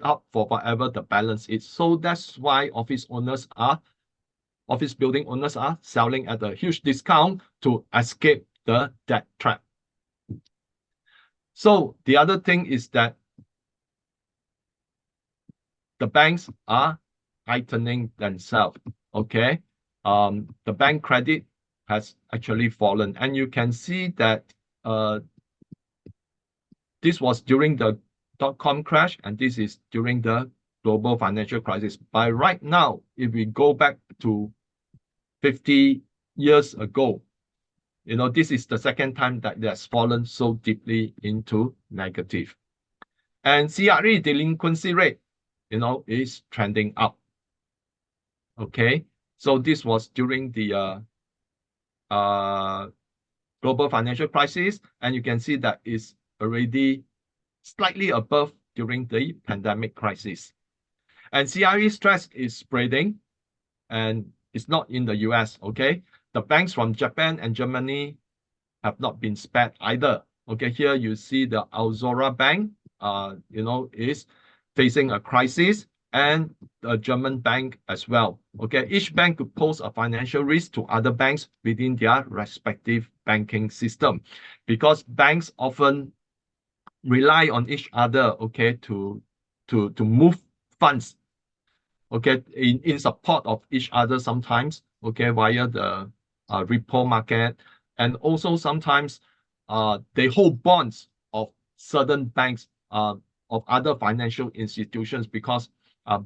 up for whatever the balance is. So that's why office building owners are selling at a huge discount to escape the debt trap. So the other thing is that the banks are tightening themselves. Okay, the bank credit has actually fallen, and you can see that this was during the dot-com crash, and this is during the global financial crisis. But right now, if we go back to 50 years ago, this is the second time that it has fallen so deeply into negative. And CRE delinquency rate, is trending up. Okay, so this was during the global financial crisis, and you can see that it's already slightly above during the pandemic crisis. And CRE stress is spreading, and it's not in the US. Okay, the banks from Japan and Germany have not been spared either. Okay, here you see the Aozora Bank, is facing a crisis, and the German bank as well. Okay, each bank could pose a financial risk to other banks within their respective banking system, because banks often rely on each other, okay, to move funds, okay, in support of each other sometimes, okay, via the repo market, and also sometimes they hold bonds of certain banks, of other financial institutions, because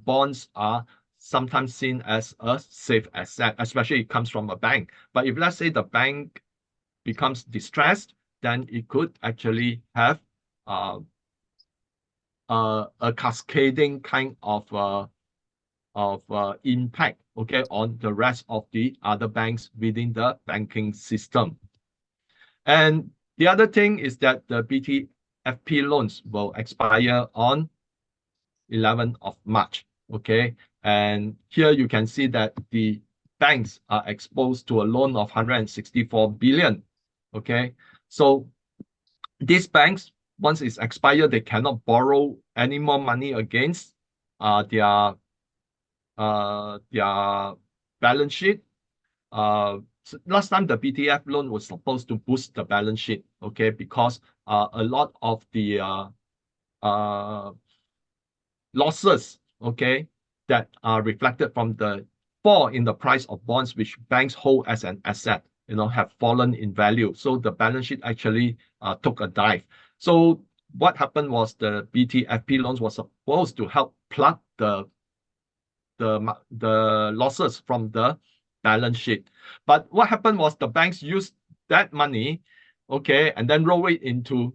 bonds are sometimes seen as a safe asset, especially it comes from a bank. But if let's say the bank becomes distressed, then it could actually have a cascading kind of impact, okay, on the rest of the other banks within the banking system. And the other thing is that the BTFP loans will expire on 11th of March, okay? And here you can see that the banks are exposed to a loan of 164 billion, okay? So these banks, once it's expired, they cannot borrow any more money against their balance sheet. Last time the BTF loan was supposed to boost the balance sheet, okay, because a lot of the losses, okay, that are reflected from the fall in the price of bonds which banks hold as an asset, have fallen in value. So the balance sheet actually took a dive. So what happened was the BTFP loans was supposed to help plug the losses from the balance sheet. But what happened was the banks used that money, okay, and then roll it into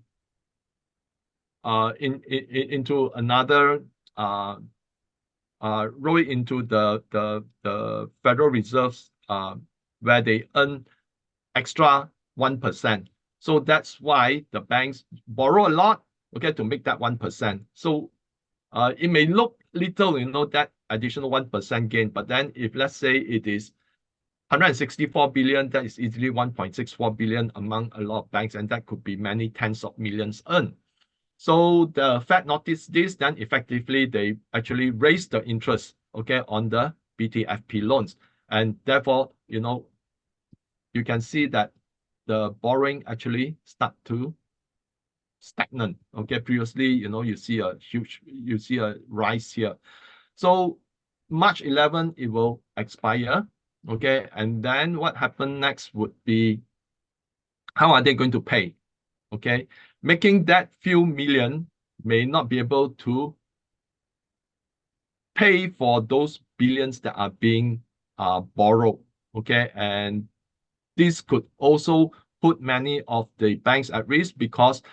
into another roll it into the Federal Reserve's where they earn extra 1%. So that's why the banks borrow a lot, okay, to make that 1%. So it may look little, that additional 1% gain, but then if let's say it is 164 billion, that is easily 1.64 billion among a lot of banks, and that could be many tens of millions earned. So the Fed noticed this, then effectively they actually raised the interest, okay, on the BTFP loans. And therefore, you can see that the borrowing actually start to stagnant. Okay, previously, you see a rise here. So March 11, it will expire. Okay, and then what happened next would be, how are they going to pay? Okay, making that few million may not be able to pay for those billions that are being borrowed. Okay, and this could also put many of the banks at risk because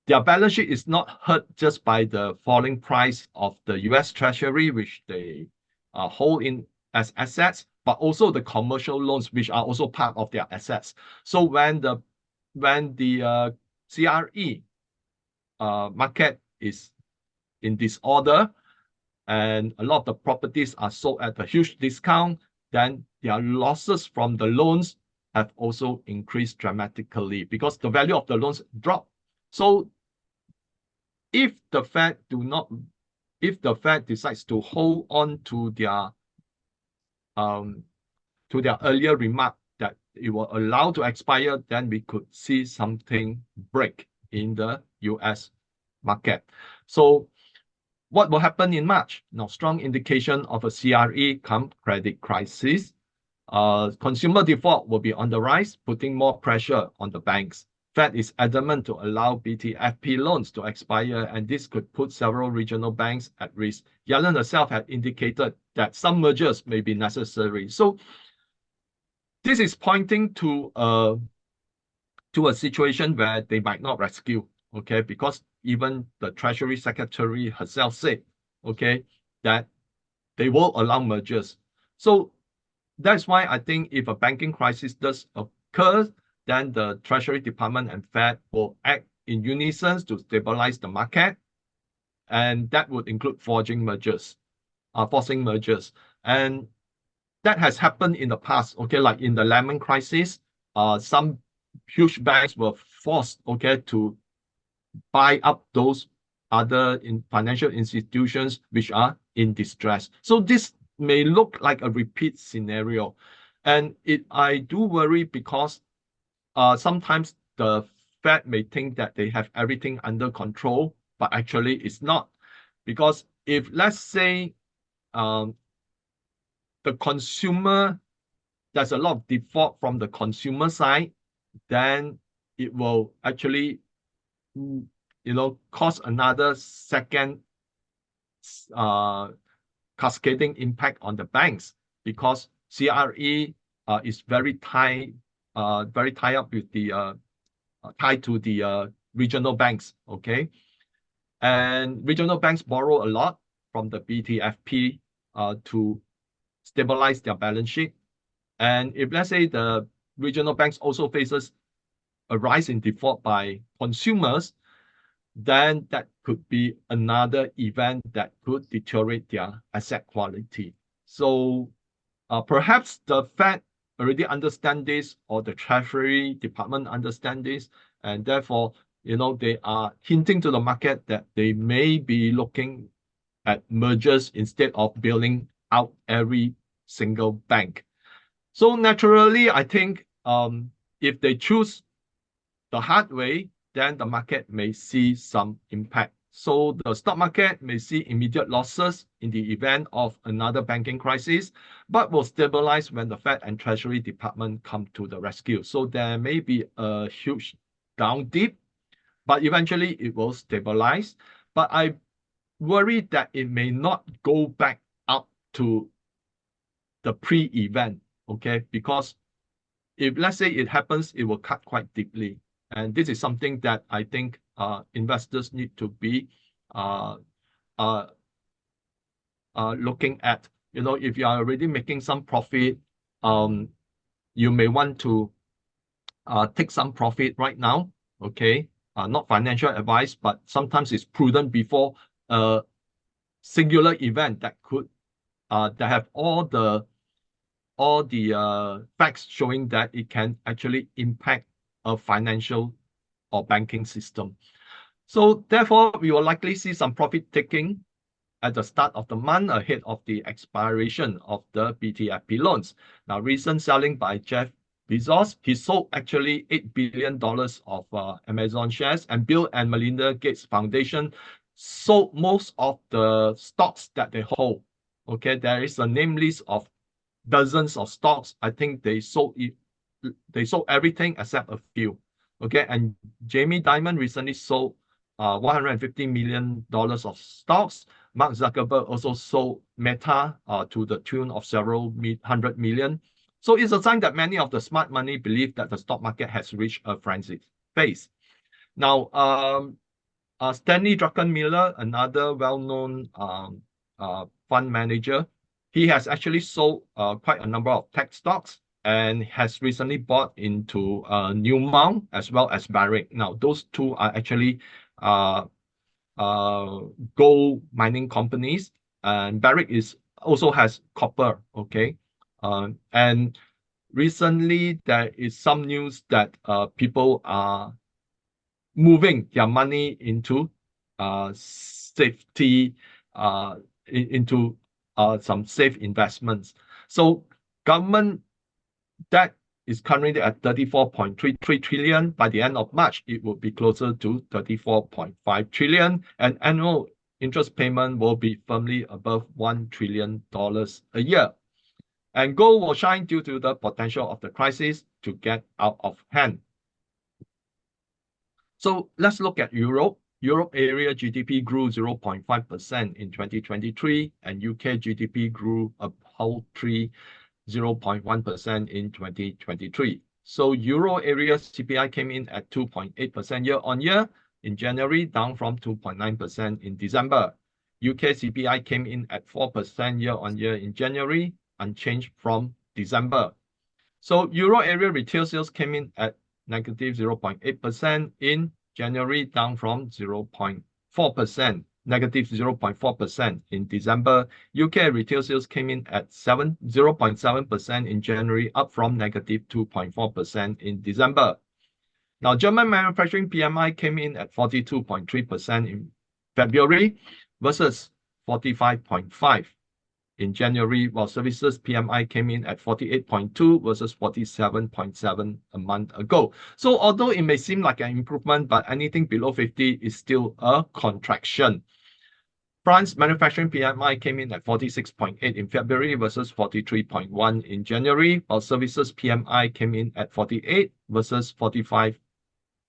their balance sheet is not hurt just by the falling price of the US Treasury, which they hold in as assets, but also the commercial loans, which are also part of their assets. So when the CRE market is in disorder and a lot of the properties are sold at a huge discount, then their losses from the loans have also increased dramatically because the value of the loans dropped. So if the Fed decides to hold on to their earlier remark that it will allow to expire, then we could see something break in the US market. So what will happen in March? Now, strong indication of a CRE come credit crisis. Consumer default will be on the rise, putting more pressure on the banks. Fed is adamant to allow BTFP loans to expire, and this could put several regional banks at risk. Yellen herself had indicated that some mergers may be necessary. So this is pointing to a situation where they might not rescue, okay, because even the Treasury Secretary herself said, okay, that they will allow mergers. So that's why I think if a banking crisis does occur, then the Treasury Department and Fed will act in unison to stabilize the market. And that would include forcing mergers. And that has happened in the past, okay, like in the Lehman crisis, some huge banks were forced, okay, to buy up those other financial institutions which are in distress. So this may look like a repeat scenario. And I do worry because sometimes the Fed may think that they have everything under control, but actually it's not. Because if, let's say, the consumer, there's a lot of default from the consumer side, then it will actually, cause another second cascading impact on the banks because CRE is very tied up with the tied to the regional banks, okay? And regional banks borrow a lot from the BTFP to stabilize their balance sheet. And if let's say the regional banks also faces a rise in default by consumers, then that could be another event that could deteriorate their asset quality. So perhaps the Fed already understand this, or the Treasury Department understand this, and therefore, they are hinting to the market that they may be looking at mergers instead of bailing out every single bank. So naturally, I think if they choose the hard way, then the market may see some impact. So the stock market may see immediate losses in the event of another banking crisis, but will stabilize when the Fed and Treasury Department come to the rescue. So there may be a huge down dip but eventually it will stabilize. But I worry that it may not go back up to the pre-event, okay? Because if let's say it happens, it will cut quite deeply. And this is something that I think investors need to be uh, uh, looking at. You know, if you are already making some profit, you may want to take some profit right now, okay? Not financial advice, but sometimes it's prudent before a singular event that could that have all the facts showing that it can actually impact a financial or banking system. So therefore, we will likely see some profit taking at the start of the month ahead of the expiration of the BTFP loans. Now, recent selling by Jeff Bezos, he sold actually $8 billion of Amazon shares, and Bill and Melinda Gates Foundation sold most of the stocks that they hold. Okay, there is a name list of dozens of stocks. I think they sold everything except a few. Okay, and Jamie Dimon recently sold $150 million of stocks. Mark Zuckerberg also sold Meta to the tune of several hundred million. So it's a sign that many of the smart money believe that the stock market has reached a frenzy phase. Now, Stanley Druckenmiller, another well-known fund manager, he has actually sold quite a number of tech stocks and has recently bought into Newmount as well as Barrick. Now, those two are actually gold mining companies, and Barrick also has copper. Okay, and recently there is some news that people are moving their money into safety, into some safe investments. So government debt is currently at 34.33 trillion. By the end of March, it will be closer to 34.5 trillion, and annual interest payment will be firmly above $1 trillion a year. And gold will shine due to the potential of the crisis to get out of hand. So let's look at Europe. Europe area GDP grew 0.5% in 2023, and UK GDP grew a paltry 0.1% in 2023. So Euro area CPI came in at 2.8% year on year in January, down from 2.9% in December. UK CPI came in at 4% year on year in January, unchanged from December. So Euro area retail sales came in at negative 0.8% in January, down from 0.4%, negative 0.4% in December. UK retail sales came in at 0.7% in January, up from negative 2.4% in December. Now, German manufacturing PMI came in at 42.3% in February versus 45.5% in January, while services PMI came in at 48.2 versus 47.7 a month ago. So although it may seem like an improvement, but anything below 50 is still a contraction. France manufacturing PMI came in at 46.8 in February versus 43.1 in January, while services PMI came in at 48 versus 45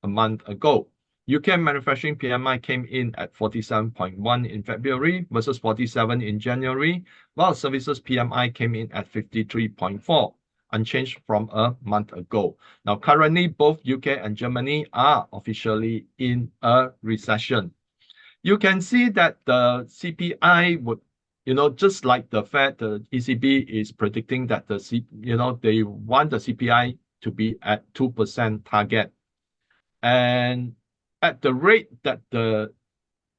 a month ago. UK manufacturing PMI came in at 47.1 in February versus 47 in January, while services PMI came in at 53.4, unchanged from a month ago. Now, currently, both UK and Germany are officially in a recession. You can see that the CPI would, just like the Fed, the ECB is predicting that they want the CPI to be at 2% target. And at the rate that the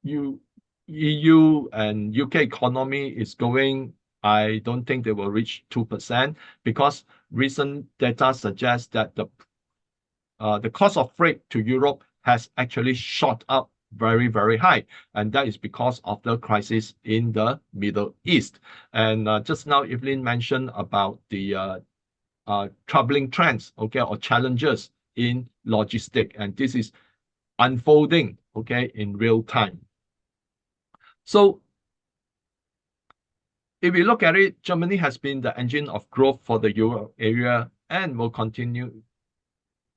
EU and UK economy is going, I don't think they will reach 2% because recent data suggests that the cost of freight to Europe has actually shot up very, very high. And that is because of the crisis in the Middle East. And just now, Evelyn mentioned about the troubling trends, okay, or challenges in logistics. And this is unfolding, okay, in real time. So if we look at it, Germany has been the engine of growth for the Euro area and will continue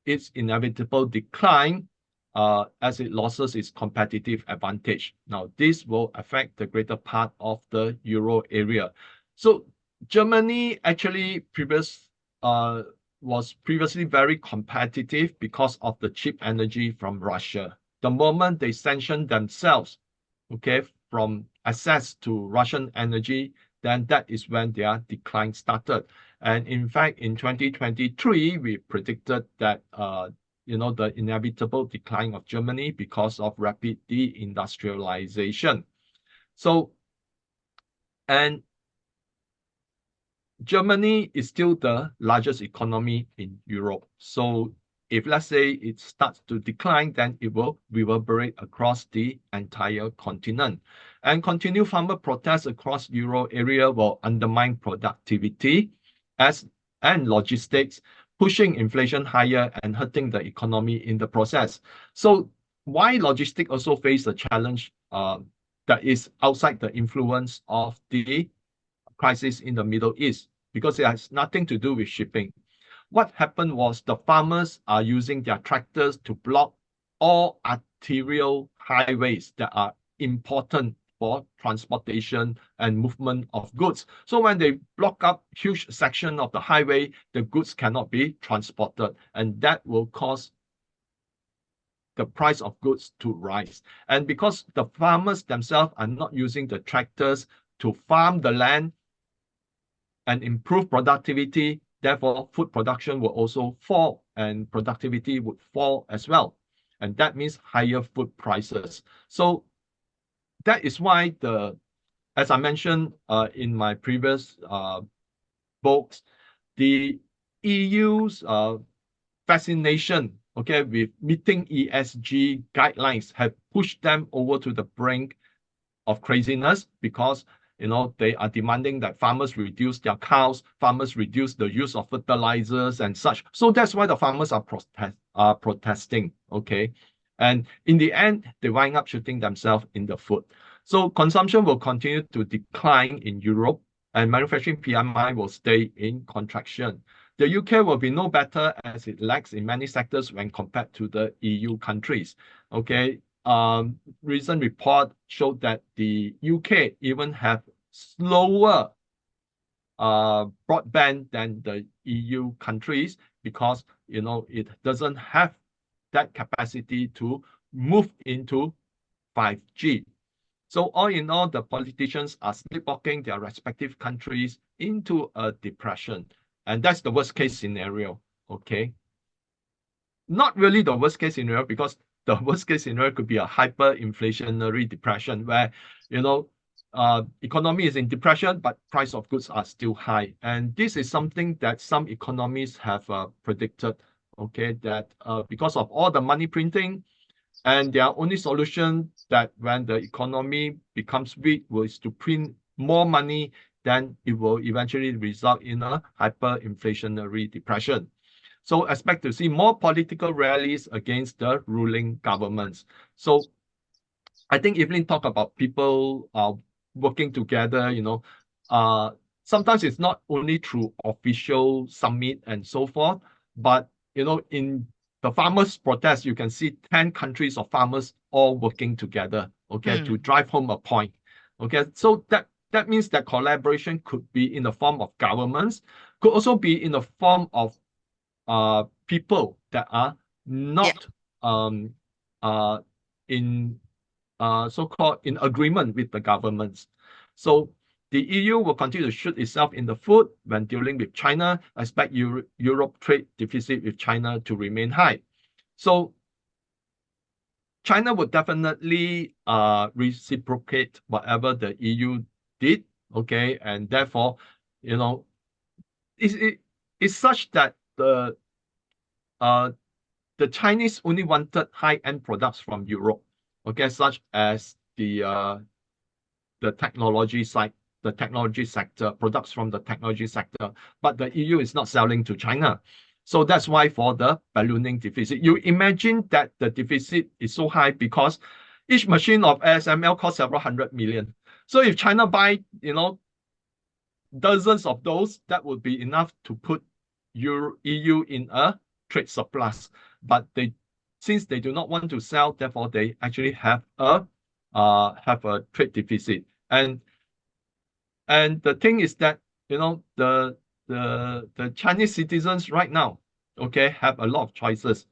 its inevitable decline as it loses its competitive advantage. Now, this will affect the greater part of the Euro area. So Germany actually was previously very competitive because of the cheap energy from Russia. The moment they sanctioned themselves, okay, from access to Russian energy, then that is when their decline started. And in fact, in 2023, we predicted that the inevitable decline of Germany because of rapid deindustrialization. So, and Germany is still the largest economy in Europe. So if let's say it starts to decline, then it will reverberate across the entire continent. And continued farmer protests across Euro area will undermine productivity and logistics, pushing inflation higher and hurting the economy in the process. So why logistics also face a challenge that is outside the influence of the crisis in the Middle East, because it has nothing to do with shipping. What happened was the farmers are using their tractors to block all arterial highways that are important for transportation and movement of goods. So when they block up huge section of the highway, the goods cannot be transported, and that will cause the price of goods to rise. And because the farmers themselves are not using the tractors to farm the land and improve productivity, therefore food production will also fall and productivity would fall as well. And that means higher food prices. So that is why as I mentioned in my previous books, the EU's fascination, okay, with meeting ESG guidelines have pushed them over to the brink of craziness, because they are demanding that farmers reduce their cows, farmers reduce the use of fertilizers and such. So that's why the farmers are protesting, okay? And in the end, they wind up shooting themselves in the foot. So consumption will continue to decline in Europe, and manufacturing PMI will stay in contraction. The UK will be no better, as it lags in many sectors when compared to the EU countries, okay? Recent report showed that the UK even have slower broadband than the EU countries, because it doesn't have that capacity to move into 5G. So all in all, the politicians are sleepwalking their respective countries into a depression, and that's the worst case scenario, okay? Not really the worst case scenario, because the worst case scenario could be a hyperinflationary depression where, economy is in depression, but price of goods are still high. And this is something that some economists have predicted, okay, that because of all the money printing, and their only solution that when the economy becomes weak was to print more money, then it will eventually result in a hyperinflationary depression. So expect to see more political rallies against the ruling governments. So I think Evelyn talked about people working together, sometimes it's not only through official summit and so forth, but, in the farmers' protest, you can see 10 countries of farmers all working together, okay, to drive home a point. Okay, so that means that collaboration could be in the form of governments, could also be in the form of people that are not in so-called in agreement with the governments. So the EU will continue to shoot itself in the foot when dealing with China. I expect Europe trade deficit with China to remain high. So China would definitely reciprocate whatever the EU did, okay? And therefore, it's such that the Chinese only wanted high-end products from Europe, okay, such as the technology side, the technology sector, products from the technology sector, but the EU is not selling to China. So that's why for the ballooning deficit, you imagine that the deficit is so high because each machine of ASML costs several hundred million. So if China buy, dozens of those, that would be enough to put EU in a trade surplus. But they since they do not want to sell, therefore they actually have a trade deficit. And the thing is that, you know, the Chinese citizens right now, okay, have a lot of choices.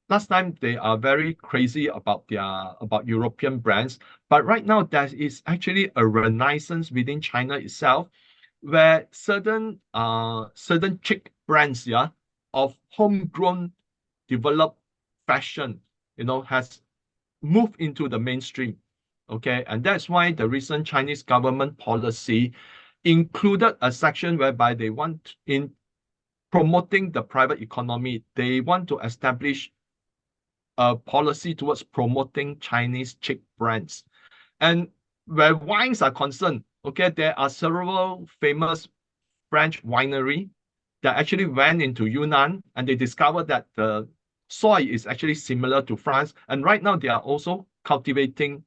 Last time they are very crazy about European brands, but right now there is actually a renaissance within China itself, where certain chic brands, yeah, of homegrown developed fashion, you know, has moved into the mainstream. Okay, and that's why the recent Chinese government policy included a section whereby they want, in promoting the private economy, they want to establish a policy towards promoting Chinese chic brands. And where wines are concerned, okay, there are several famous French winery that actually went into Yunnan, and they discovered that the soil is actually similar to France. And right now they are also cultivating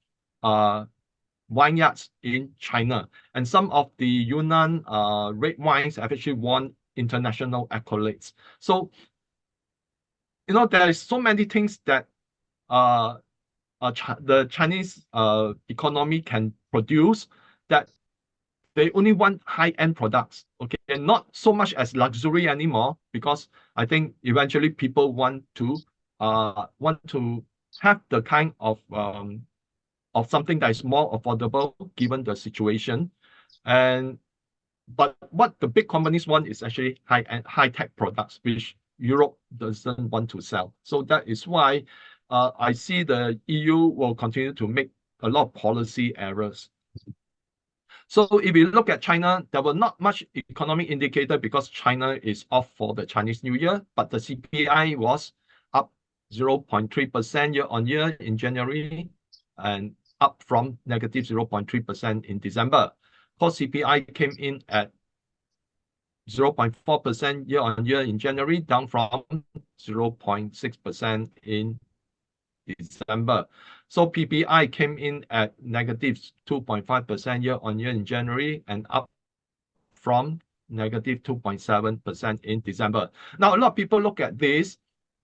vineyards in China. And some of the Yunnan red wines have actually won international accolades. So, you know, there is so many things that the Chinese economy can produce, that they only want high-end products, okay, and not so much as luxury anymore, because I think eventually people want to have the kind of something that is more affordable given the situation. But what the big companies want is actually high-tech products, which Europe doesn't want to sell. So that is why I see the EU will continue to make a lot of policy errors. So if you look at China, there were not much economic indicator because China is off for the Chinese New Year, but the CPI was up 0.3% year on year in January, and up from negative 0.3% in December. Core CPI came in at 0.4% year on year in January, down from 0.6% in December. So PPI came in at negative 2.5% year on year in January, and up from negative 2.7% in December. Now, a lot of people look at this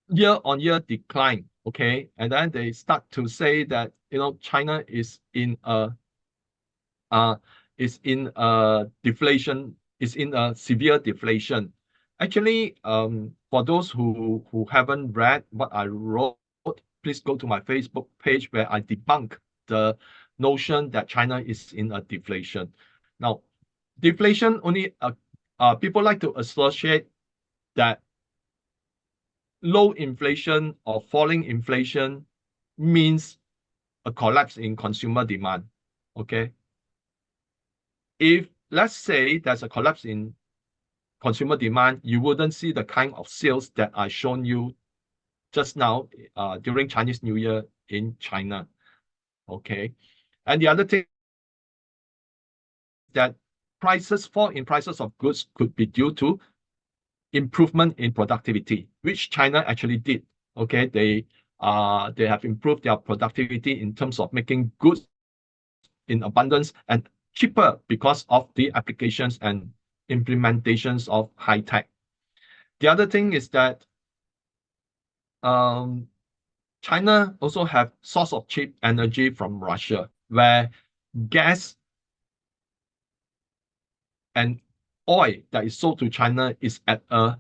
year on year decline, okay, and then they start to say that, you know, China is in a deflation, is in a severe deflation. Actually, for those who haven't read what I wrote, please go to my Facebook page where I debunk the notion that China is in a deflation. Now, deflation only people like to associate that low inflation or falling inflation means a collapse in consumer demand. Okay. If, let's say, there's a collapse in consumer demand, you wouldn't see the kind of sales that I shown you just now during Chinese New Year in China. Okay. And the other thing that fall in prices of goods could be due to improvement in productivity, which China actually did. Okay, they have improved their productivity in terms of making goods in abundance and cheaper because of the applications and implementations of high tech. The other thing is that China also have source of cheap energy from Russia, where gas and oil that is sold to China is at a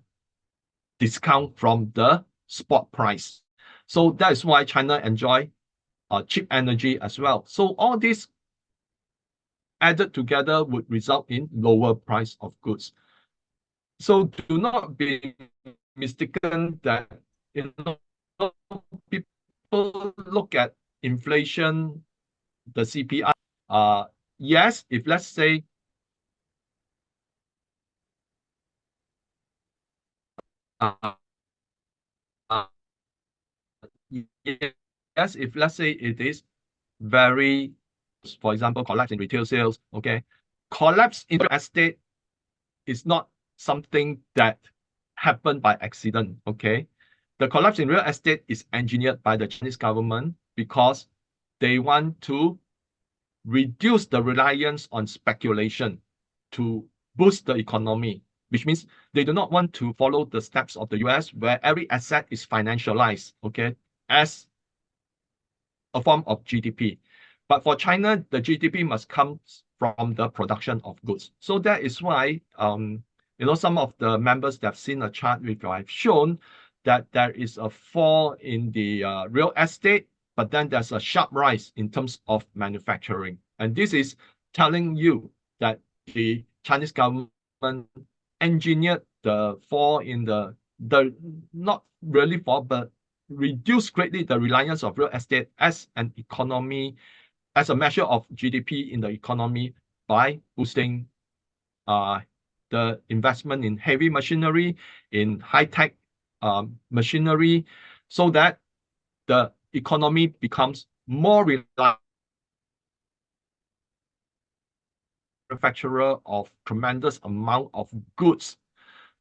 discount from the spot price. So that is why China enjoy cheap energy as well. So all this added together would result in lower price of goods. So do not be mistaken that, you know, people look at inflation, the CPI. Yes, if let's say yes, if let's say it is very, for example, collapse in retail sales, okay, collapse in real estate is not something that happened by accident, okay. The collapse in real estate is engineered by the Chinese government because they want to reduce the reliance on speculation to boost the economy, which means they do not want to follow the steps of the US, where every asset is financialized, okay? as a form of GDP. But for China, the GDP must come from the production of goods. So that is why, some of the members that have seen a chart which I've shown that there is a fall in the real estate, but then there's a sharp rise in terms of manufacturing. And this is telling you that the Chinese government engineered the fall in the not really fall, but reduce greatly the reliance of real estate as an economy, as a measure of GDP in the economy by boosting the investment in heavy machinery, in high-tech machinery, so that the economy becomes more reliant manufacturer of tremendous amount of goods,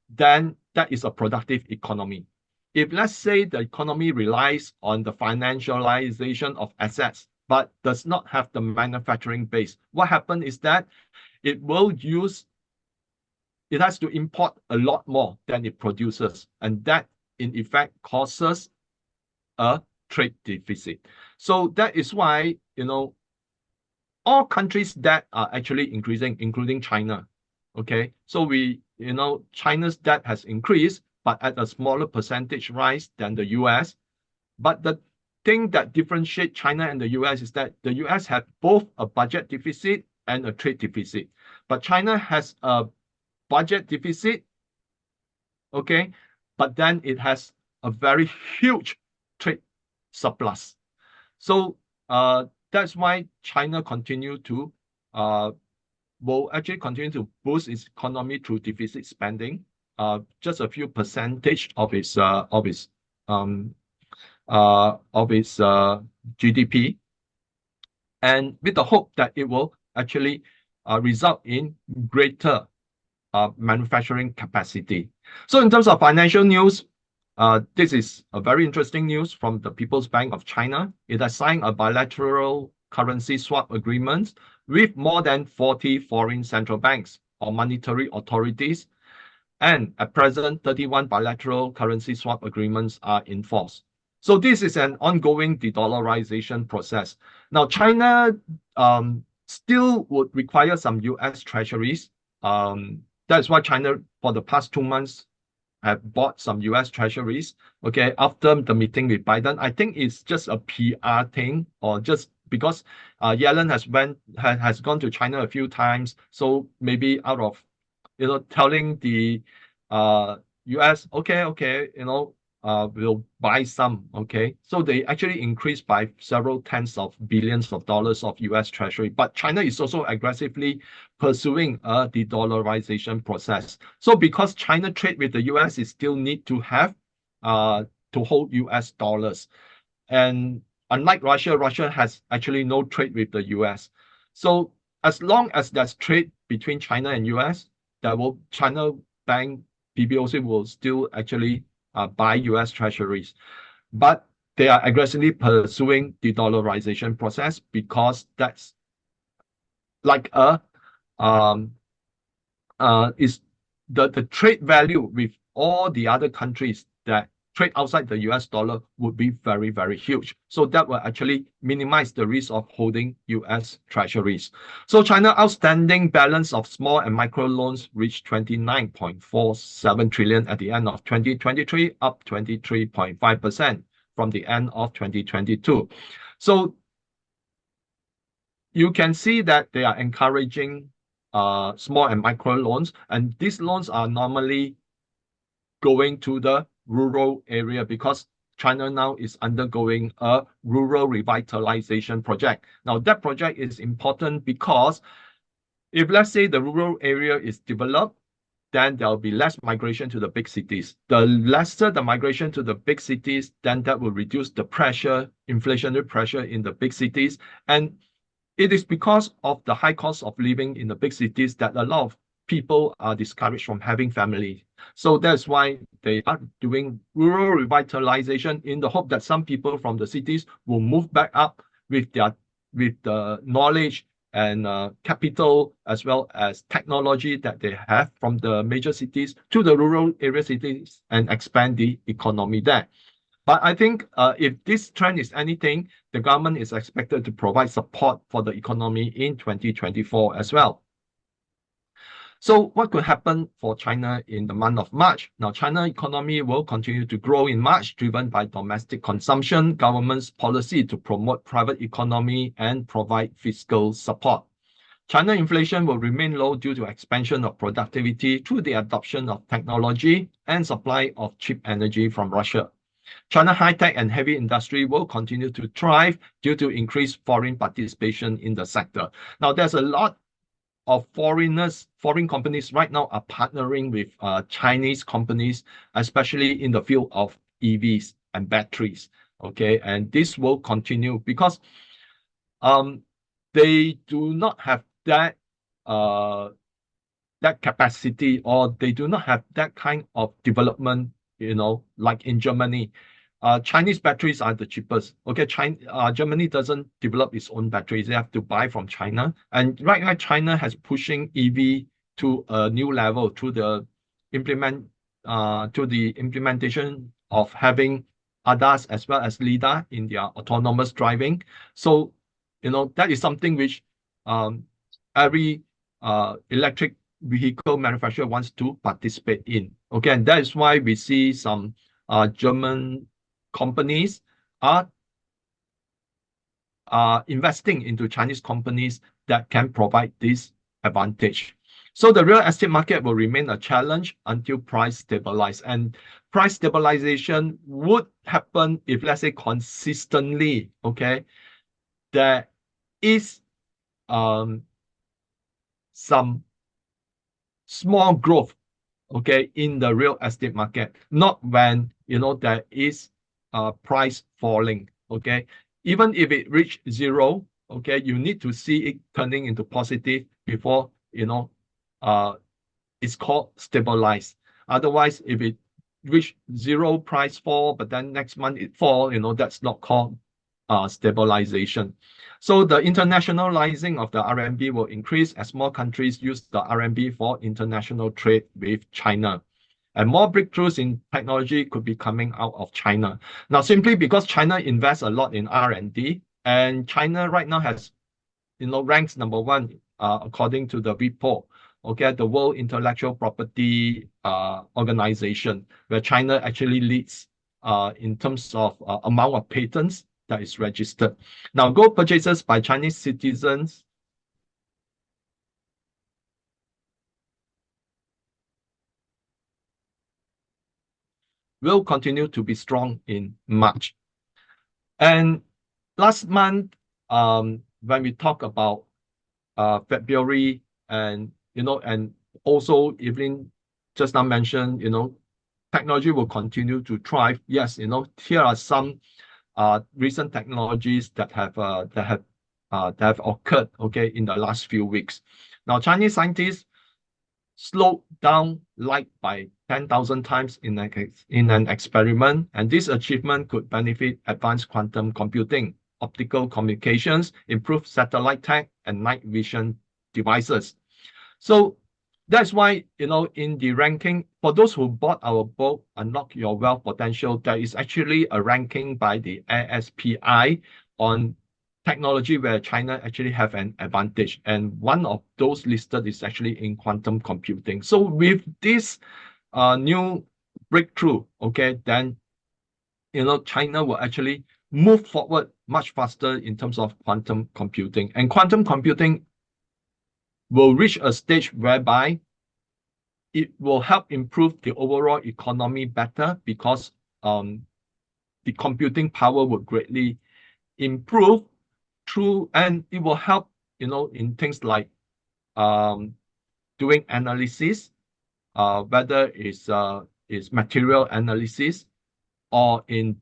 then that is a productive economy. If let's say the economy relies on the financialization of assets, but does not have the manufacturing base, what happens is that it has to import a lot more than it produces. And that in effect causes a trade deficit. So that is why, all countries that are actually increasing, including China. Okay, so China's debt has increased, but at a smaller percentage rise than the US. But the thing that differentiates China and the US is that the US have both a budget deficit and a trade deficit. But China has a budget deficit, okay, but then it has a very huge trade surplus. So that's why China will actually continue to boost its economy through deficit spending, just a few percentage of its GDP, and with the hope that it will actually result in greater manufacturing capacity. So in terms of financial news, this is a very interesting news from the People's Bank of China. It has signed a bilateral currency swap agreement with more than 40 foreign central banks or monetary authorities. And at present, 31 bilateral currency swap agreements are in force. So this is an ongoing de-dollarization process. Now, China still would require some US treasuries. That's why China, for the past 2 months, have bought some US treasuries, okay, after the meeting with Biden. I think it's just a PR thing, or just because Yellen has gone to China a few times, so maybe out of telling the US, okay, we'll buy some, okay. So they actually increased by several tens of billions of dollars of US treasury. But China is also aggressively pursuing a de-dollarization process. So because China trade with the US, it still need to have to hold US dollars. And unlike Russia has actually no trade with the US. So as long as there's trade between China and US, China Bank PBOC will still actually buy US treasuries. But they are aggressively pursuing the dollarization process because that's like is the trade value with all the other countries that trade outside the US dollar would be very, very huge. So that will actually minimize the risk of holding US treasuries. So China outstanding balance of small and micro loans reached 29.47 trillion at the end of 2023, up 23.5% from the end of 2022. So you can see that they are encouraging small and micro loans, and these loans are normally going to the rural area because China now is undergoing a rural revitalization project. Now that project is important because if let's say the rural area is developed, then there'll be less migration to the big cities. The lesser the migration to the big cities, then that will reduce the pressure, inflationary pressure in the big cities. And it is because of the high cost of living in the big cities that a lot of people are discouraged from having family. So that's why they are doing rural revitalization in the hope that some people from the cities will move back up with the knowledge and capital as well as technology that they have from the major cities to the rural area cities and expand the economy there. But I think if this trend is anything, the government is expected to provide support for the economy in 2024 as well. So what could happen for China in the month of March? Now, China economy will continue to grow in March, driven by domestic consumption, government's policy to promote private economy and provide fiscal support. China inflation will remain low due to expansion of productivity through the adoption of technology and supply of cheap energy from Russia. China high-tech and heavy industry will continue to thrive due to increased foreign participation in the sector. Now, there's a lot of foreign companies right now are partnering with Chinese companies, especially in the field of EVs and batteries. Okay, and this will continue because they do not have that capacity, or they do not have that kind of development, like in Germany. Chinese batteries are the cheapest. Okay, Germany doesn't develop its own batteries. They have to buy from China. And right now, China has pushing EV to a new level through the implementation of having ADAS as well as LiDAR in their autonomous driving. So, that is something which every electric vehicle manufacturer wants to participate in. Okay, and that is why we see some German companies are investing into Chinese companies that can provide this advantage. So the real estate market will remain a challenge until price stabilize. And price stabilization would happen if, let's say, consistently, okay, there is some small growth, okay, in the real estate market, not when, there is price falling, okay. Even if it reach zero, okay, you need to see it turning into positive before, it's called stabilize. Otherwise, if it reach zero price fall, but then next month it fall, that's not called stabilization. So the internationalizing of the RMB will increase as more countries use the RMB for international trade with China. And more breakthroughs in technology could be coming out of China. Now, simply because China invests a lot in R&D, and China right now has, ranks number one according to the report, okay, the World Intellectual Property Organization, where China actually leads in terms of amount of patents that is registered. Now, gold purchases by Chinese citizens will continue to be strong in March. And last month, when we talk about February, and and also Evelyn just now mentioned, technology will continue to thrive. Yes, here are some recent technologies that have occurred, okay, in the last few weeks. Now, Chinese scientists slowed down light by 10,000 times in an experiment, and this achievement could benefit advanced quantum computing, optical communications, improved satellite tech, and night vision devices. So that's why, in the ranking, for those who bought our book, Unlock Your Wealth Potential, there is actually a ranking by the ASPI on technology where China actually have an advantage. And one of those listed is actually in quantum computing. So with this new breakthrough, okay, then, China will actually move forward much faster in terms of quantum computing. And quantum computing will reach a stage whereby it will help improve the overall economy better, because the computing power will greatly improve and it will help, in things like doing analysis, whether it's material analysis or in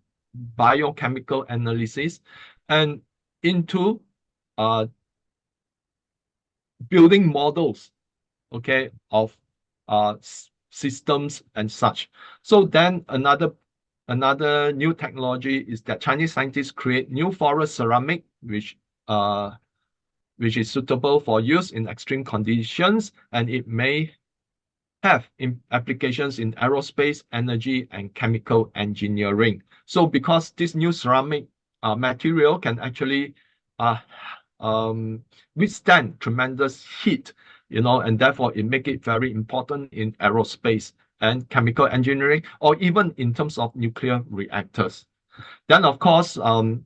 biochemical analysis, and into building models, okay, of systems and such. So then another new technology is that Chinese scientists create new forest ceramic, which is suitable for use in extreme conditions, and it may have applications in aerospace, energy, and chemical engineering. So because this new ceramic material can actually withstand tremendous heat, and therefore it make it very important in aerospace and chemical engineering, or even in terms of nuclear reactors. Then, of course, in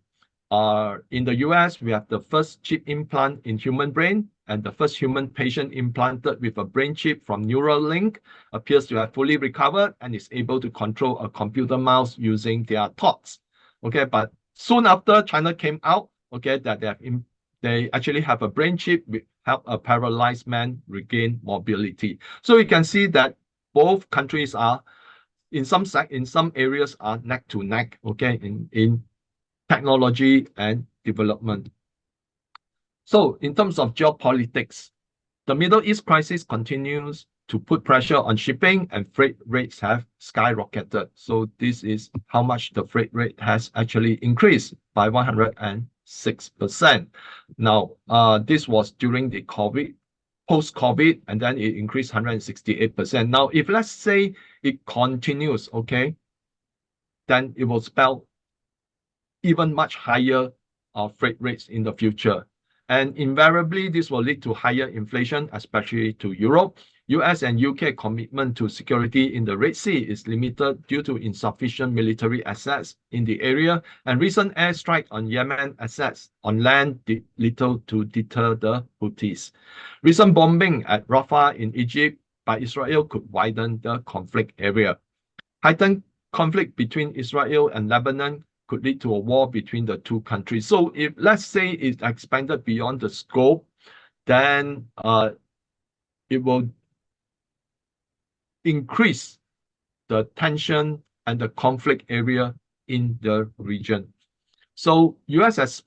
the US, we have the first chip implant in human brain, and the first human patient implanted with a brain chip from Neuralink appears to have fully recovered and is able to control a computer mouse using their thoughts. Okay, but soon after, China came out, okay, that they actually have a brain chip which help a paralyzed man regain mobility. So you can see that both countries are in some areas are neck to neck, okay, in technology and development. So in terms of geopolitics, the Middle East crisis continues to put pressure on shipping, and freight rates have skyrocketed. So this is how much the freight rate has actually increased by 106%. Now, this was during the post-COVID, and then it increased 168%. Now, if let's say it continues, okay, then it will spell even much higher freight rates in the future. And invariably, this will lead to higher inflation, especially to Europe. US and UK commitment to security in the Red Sea is limited due to insufficient military assets in the area, and recent airstrike on Yemen assets on land did little to deter the Houthis. Recent bombing at Rafah in Egypt by Israel could widen the conflict area. Heightened conflict between Israel and Lebanon could lead to a war between the two countries. So if let's say it expanded beyond the scope, then it will increase the tension and the conflict area in the region. So US has,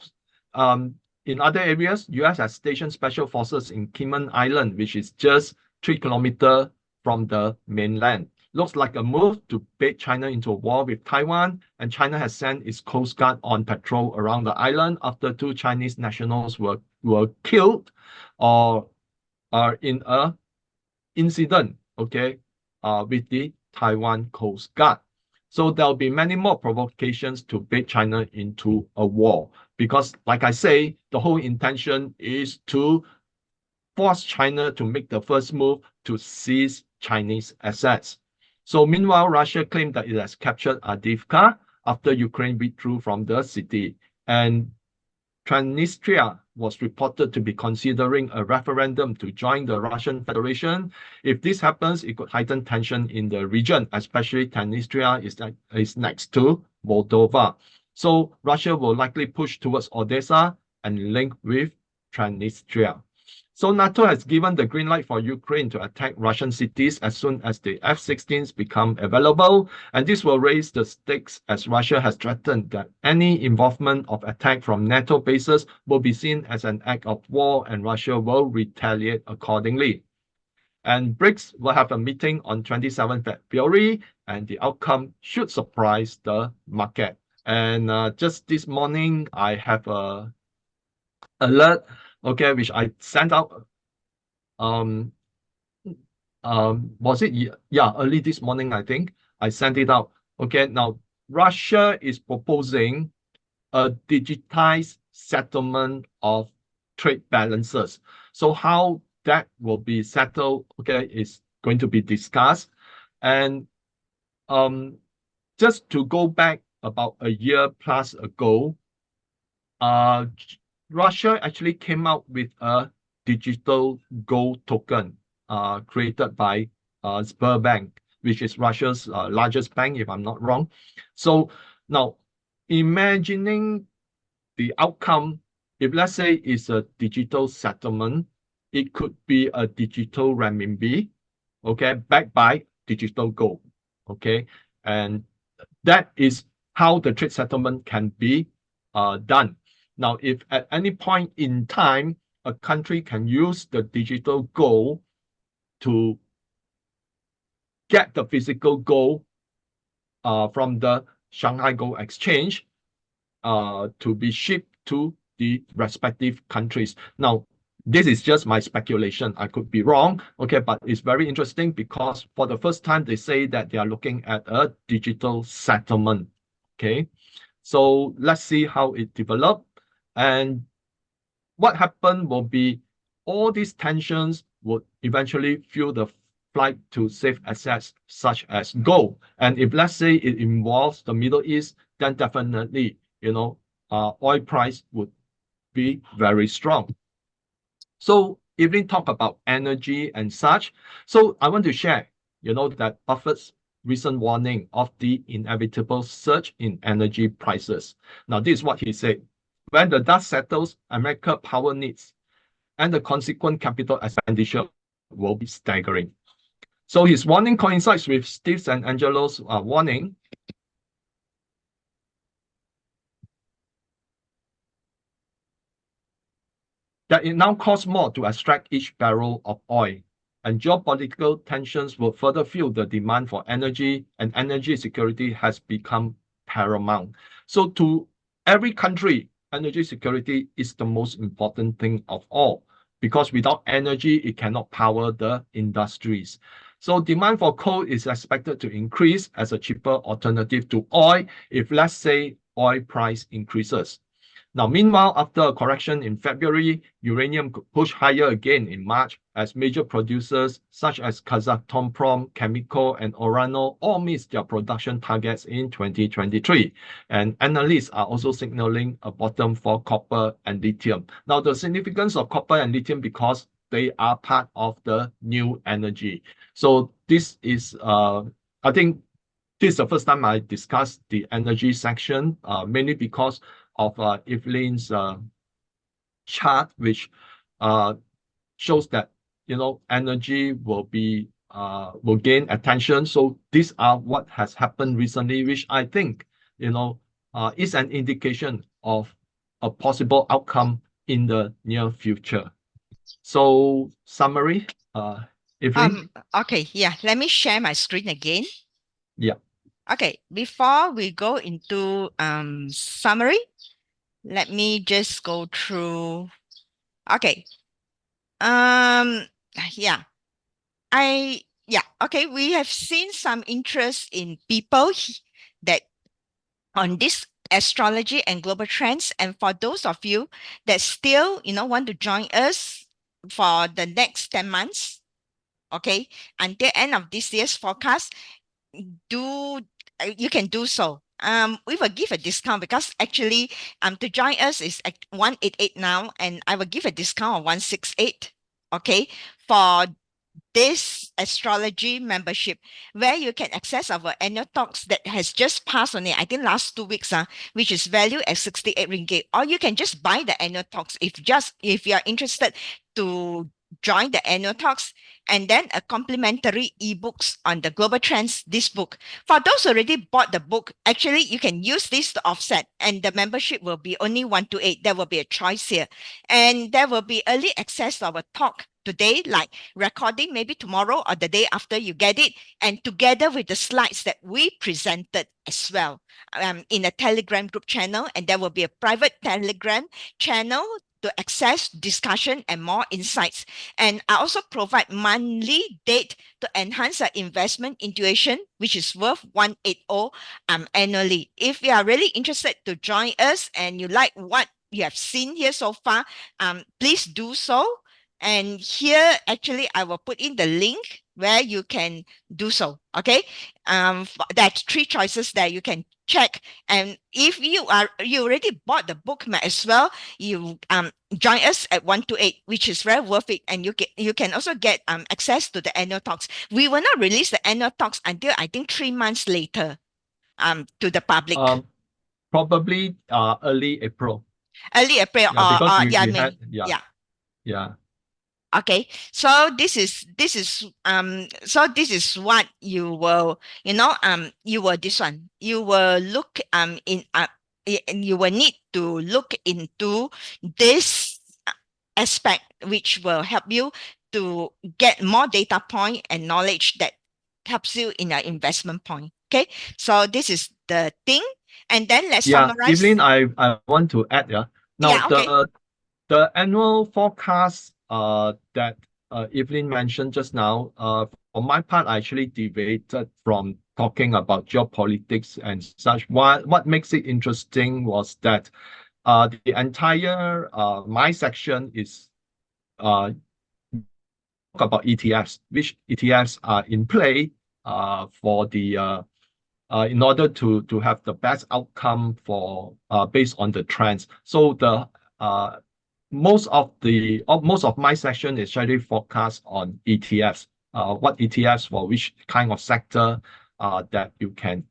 in other areas, US has stationed special forces in Cayman Island, which is just 3 kilometers from the mainland. Looks like a move to bait China into a war with Taiwan, and China has sent its Coast Guard on patrol around the island after 2 Chinese nationals were killed or are in a incident, okay, with the Taiwan Coast Guard. So there'll be many more provocations to bait China into a war because, like I say, the whole intention is to force China to make the first move to seize Chinese assets. So meanwhile, Russia claimed that it has captured Avdiivka after Ukraine withdrew from the city. And Transnistria was reported to be considering a referendum to join the Russian Federation. If this happens, it could heighten tension in the region, especially Transnistria is next to Moldova. So Russia will likely push towards Odessa and link with Transnistria. So NATO has given the green light for Ukraine to attack Russian cities as soon as the F-16s become available, and this will raise the stakes as Russia has threatened that any involvement of attack from NATO bases will be seen as an act of war and Russia will retaliate accordingly. And BRICS will have a meeting on 27 February, and the outcome should surprise the market. And just this morning, I have a alert, okay, which I sent out. Was it? Yeah, early this morning, I think I sent it out. Okay, now Russia is proposing a digitized settlement of trade balances. So how that will be settled, okay, is going to be discussed. And just to go back about a year plus ago, Russia actually came out with a digital gold token created by Sberbank, which is Russia's largest bank, if I'm not wrong. So now, imagining the outcome, if let's say it's a digital settlement, it could be a digital renminbi, okay, backed by digital gold, okay, and that is how the trade settlement can be done. Now, if at any point in time, a country can use the digital gold to get the physical gold from the Shanghai Gold Exchange to be shipped to the respective countries. Now, This is just my speculation. I could be wrong, okay, but it's very interesting because for the first time they say that they are looking at a digital settlement, okay? So let's see how it develops. And what happened will be all these tensions would eventually fuel the flight to safe assets such as gold. And if let's say it involves the Middle East, then definitely, oil price would be very strong. So if we talk about energy and such, so I want to share, that Buffett's recent warning of the inevitable surge in energy prices. Now, this is what he said. When the dust settles, America's power needs and the consequent capital expenditure will be staggering. So his warning coincides with Steve and Angelo's warning that it now costs more to extract each barrel of oil, and geopolitical tensions will further fuel the demand for energy, and energy security has become paramount. So to every country, energy security is the most important thing of all, because without energy, it cannot power the industries. So demand for coal is expected to increase as a cheaper alternative to oil if, let's say, oil price increases. Now, meanwhile, after a correction in February, uranium could push higher again in March as major producers such as Kazatomprom, Chemical, and Orano all missed their production targets in 2023. And analysts are also signaling a bottom for copper and lithium. Now, the significance of copper and lithium because they are part of the new energy. So this is, I think, this is the first time I discussed the energy section, mainly because of Evelyn's chart, which shows that energy will gain attention. So these are what has happened recently, which I think is an indication of a possible outcome in the near future. So summary, Evelyn. Okay, yeah. Let me share my screen again. Yeah. Okay, before we go into summary, let me just go through. Okay. Yeah. Okay, we have seen some interest in people that on this astrology and global trends. And for those of you that still, want to join us for the next 10 months, okay, until end of this year's forecast, you can do so. We will give a discount because actually to join us is at 188 now, and I will give a discount of 168, okay, for this astrology membership where you can access our annual talks that has just passed on it, I think last 2 weeks, which is valued at 68 ringgit. Or you can just buy the annual talks if you are interested to join the annual talks, and then a complimentary ebooks on the global trends, this book. For those who already bought the book, actually you can use this to offset, and the membership will be only 128. There will be a choice here, and there will be early access to our talk today, like recording maybe tomorrow or the day after you get it, and together with the slides that we presented as well in a Telegram group channel. And there will be a private Telegram channel to access discussion and more insights. And I also provide monthly date to enhance our investment intuition, which is worth 180 annually. If you are really interested to join us and you like what you have seen here so far, please do so. And here, actually, I will put in the link where you can do so. Okay. That's 3 choices that you can check. And if you already bought the book as well, you join us at 128, which is very worth it. And you can also get access to the annual talks. We will not release the annual talks until I think 3 months later to the public. Probably early April. Early April because or we May. had, Yeah. Yeah. Okay, so this is what you will this one you will look you will need to look into this aspect, which will help you to get more data point and knowledge that helps you in your investment point. Okay, so this is the thing, and then let's summarize. Evelyn, I want to add. Now okay. the annual forecast that Evelyn mentioned just now, for my part, I actually deviated from talking about geopolitics and such. What makes it interesting was that the entire my section is talk about ETFs, which ETFs are in play for the in order to have the best outcome for based on the trends. So the most of my section is actually focused on ETFs. What ETFs for which kind of sector that you can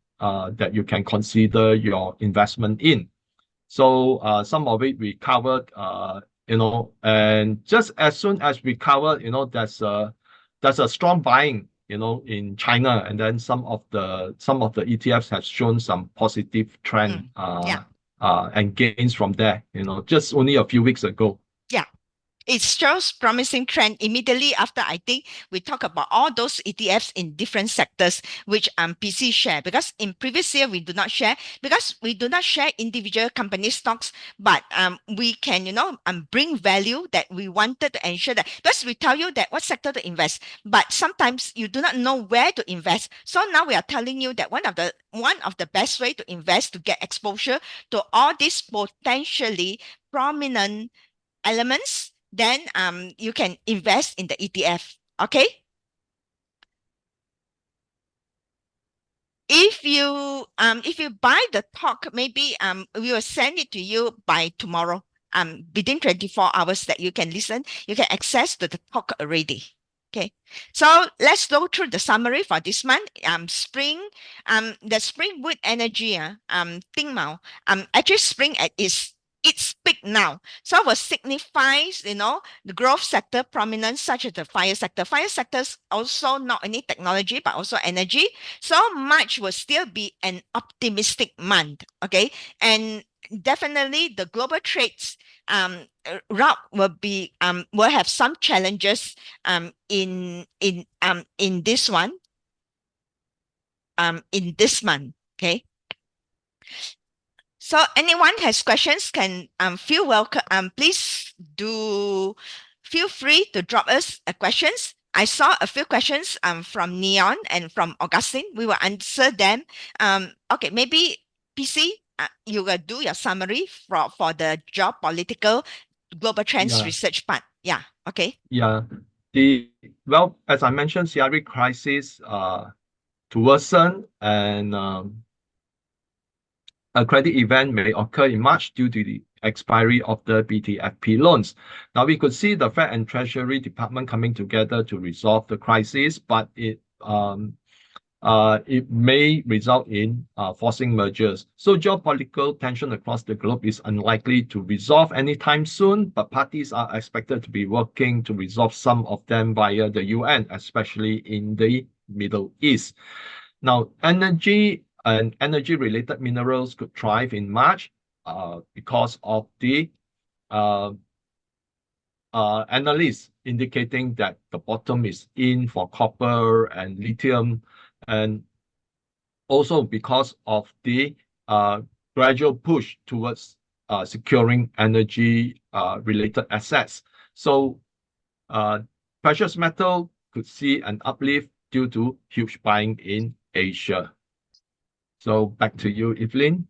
consider your investment in. So some of it we covered, and just as soon as we covered, there's a strong buying, in China, and then some of the ETFs have shown some positive trend and gains from there, just only a few weeks ago. Yeah. It shows promising trend immediately after I think we talk about all those ETFs in different sectors, which PC share. Because in previous year, we do not share individual company stocks, but we can, bring value that we wanted to ensure that, because we tell you that what sector to invest, but sometimes you do not know where to invest. So now we are telling you that one of the best way to invest to get exposure to all these potentially prominent elements, then you can invest in the ETF. Okay. If you buy the talk, maybe we will send it to you by tomorrow. Within 24 hours that you can listen, you can access to the talk already. Okay, so let's go through the summary for this month. Spring, the spring wood energy, Ting Mao, actually spring at its peak now. So what signifies, the growth sector prominence, such as the fire sector. Fire sectors also not only technology, but also energy. So March will still be an optimistic month. Okay. And definitely the global trades route will have some challenges in this one in this month. Okay. So anyone has questions can feel welcome. Please do feel free to drop us questions. I saw a few questions from Neon and from Augustine. We will answer them. Okay, maybe PC, you will do your summary for the geopolitical global trends research part. Yeah. Okay. Yeah. As I mentioned, CRE crisis to worsen, and a credit event may occur in March due to the expiry of the BTFP loans. Now we could see the Fed and Treasury Department coming together to resolve the crisis, but it may result in forcing mergers. So geopolitical tension across the globe is unlikely to resolve anytime soon, but parties are expected to be working to resolve some of them via the UN, especially in the Middle East. Now, energy and energy-related minerals could thrive in March because of the analysts indicating that the bottom is in for copper and lithium, and also because of the gradual push towards securing energy related assets. So precious metal could see an uplift due to huge buying in Asia. So back to you, Evelyn.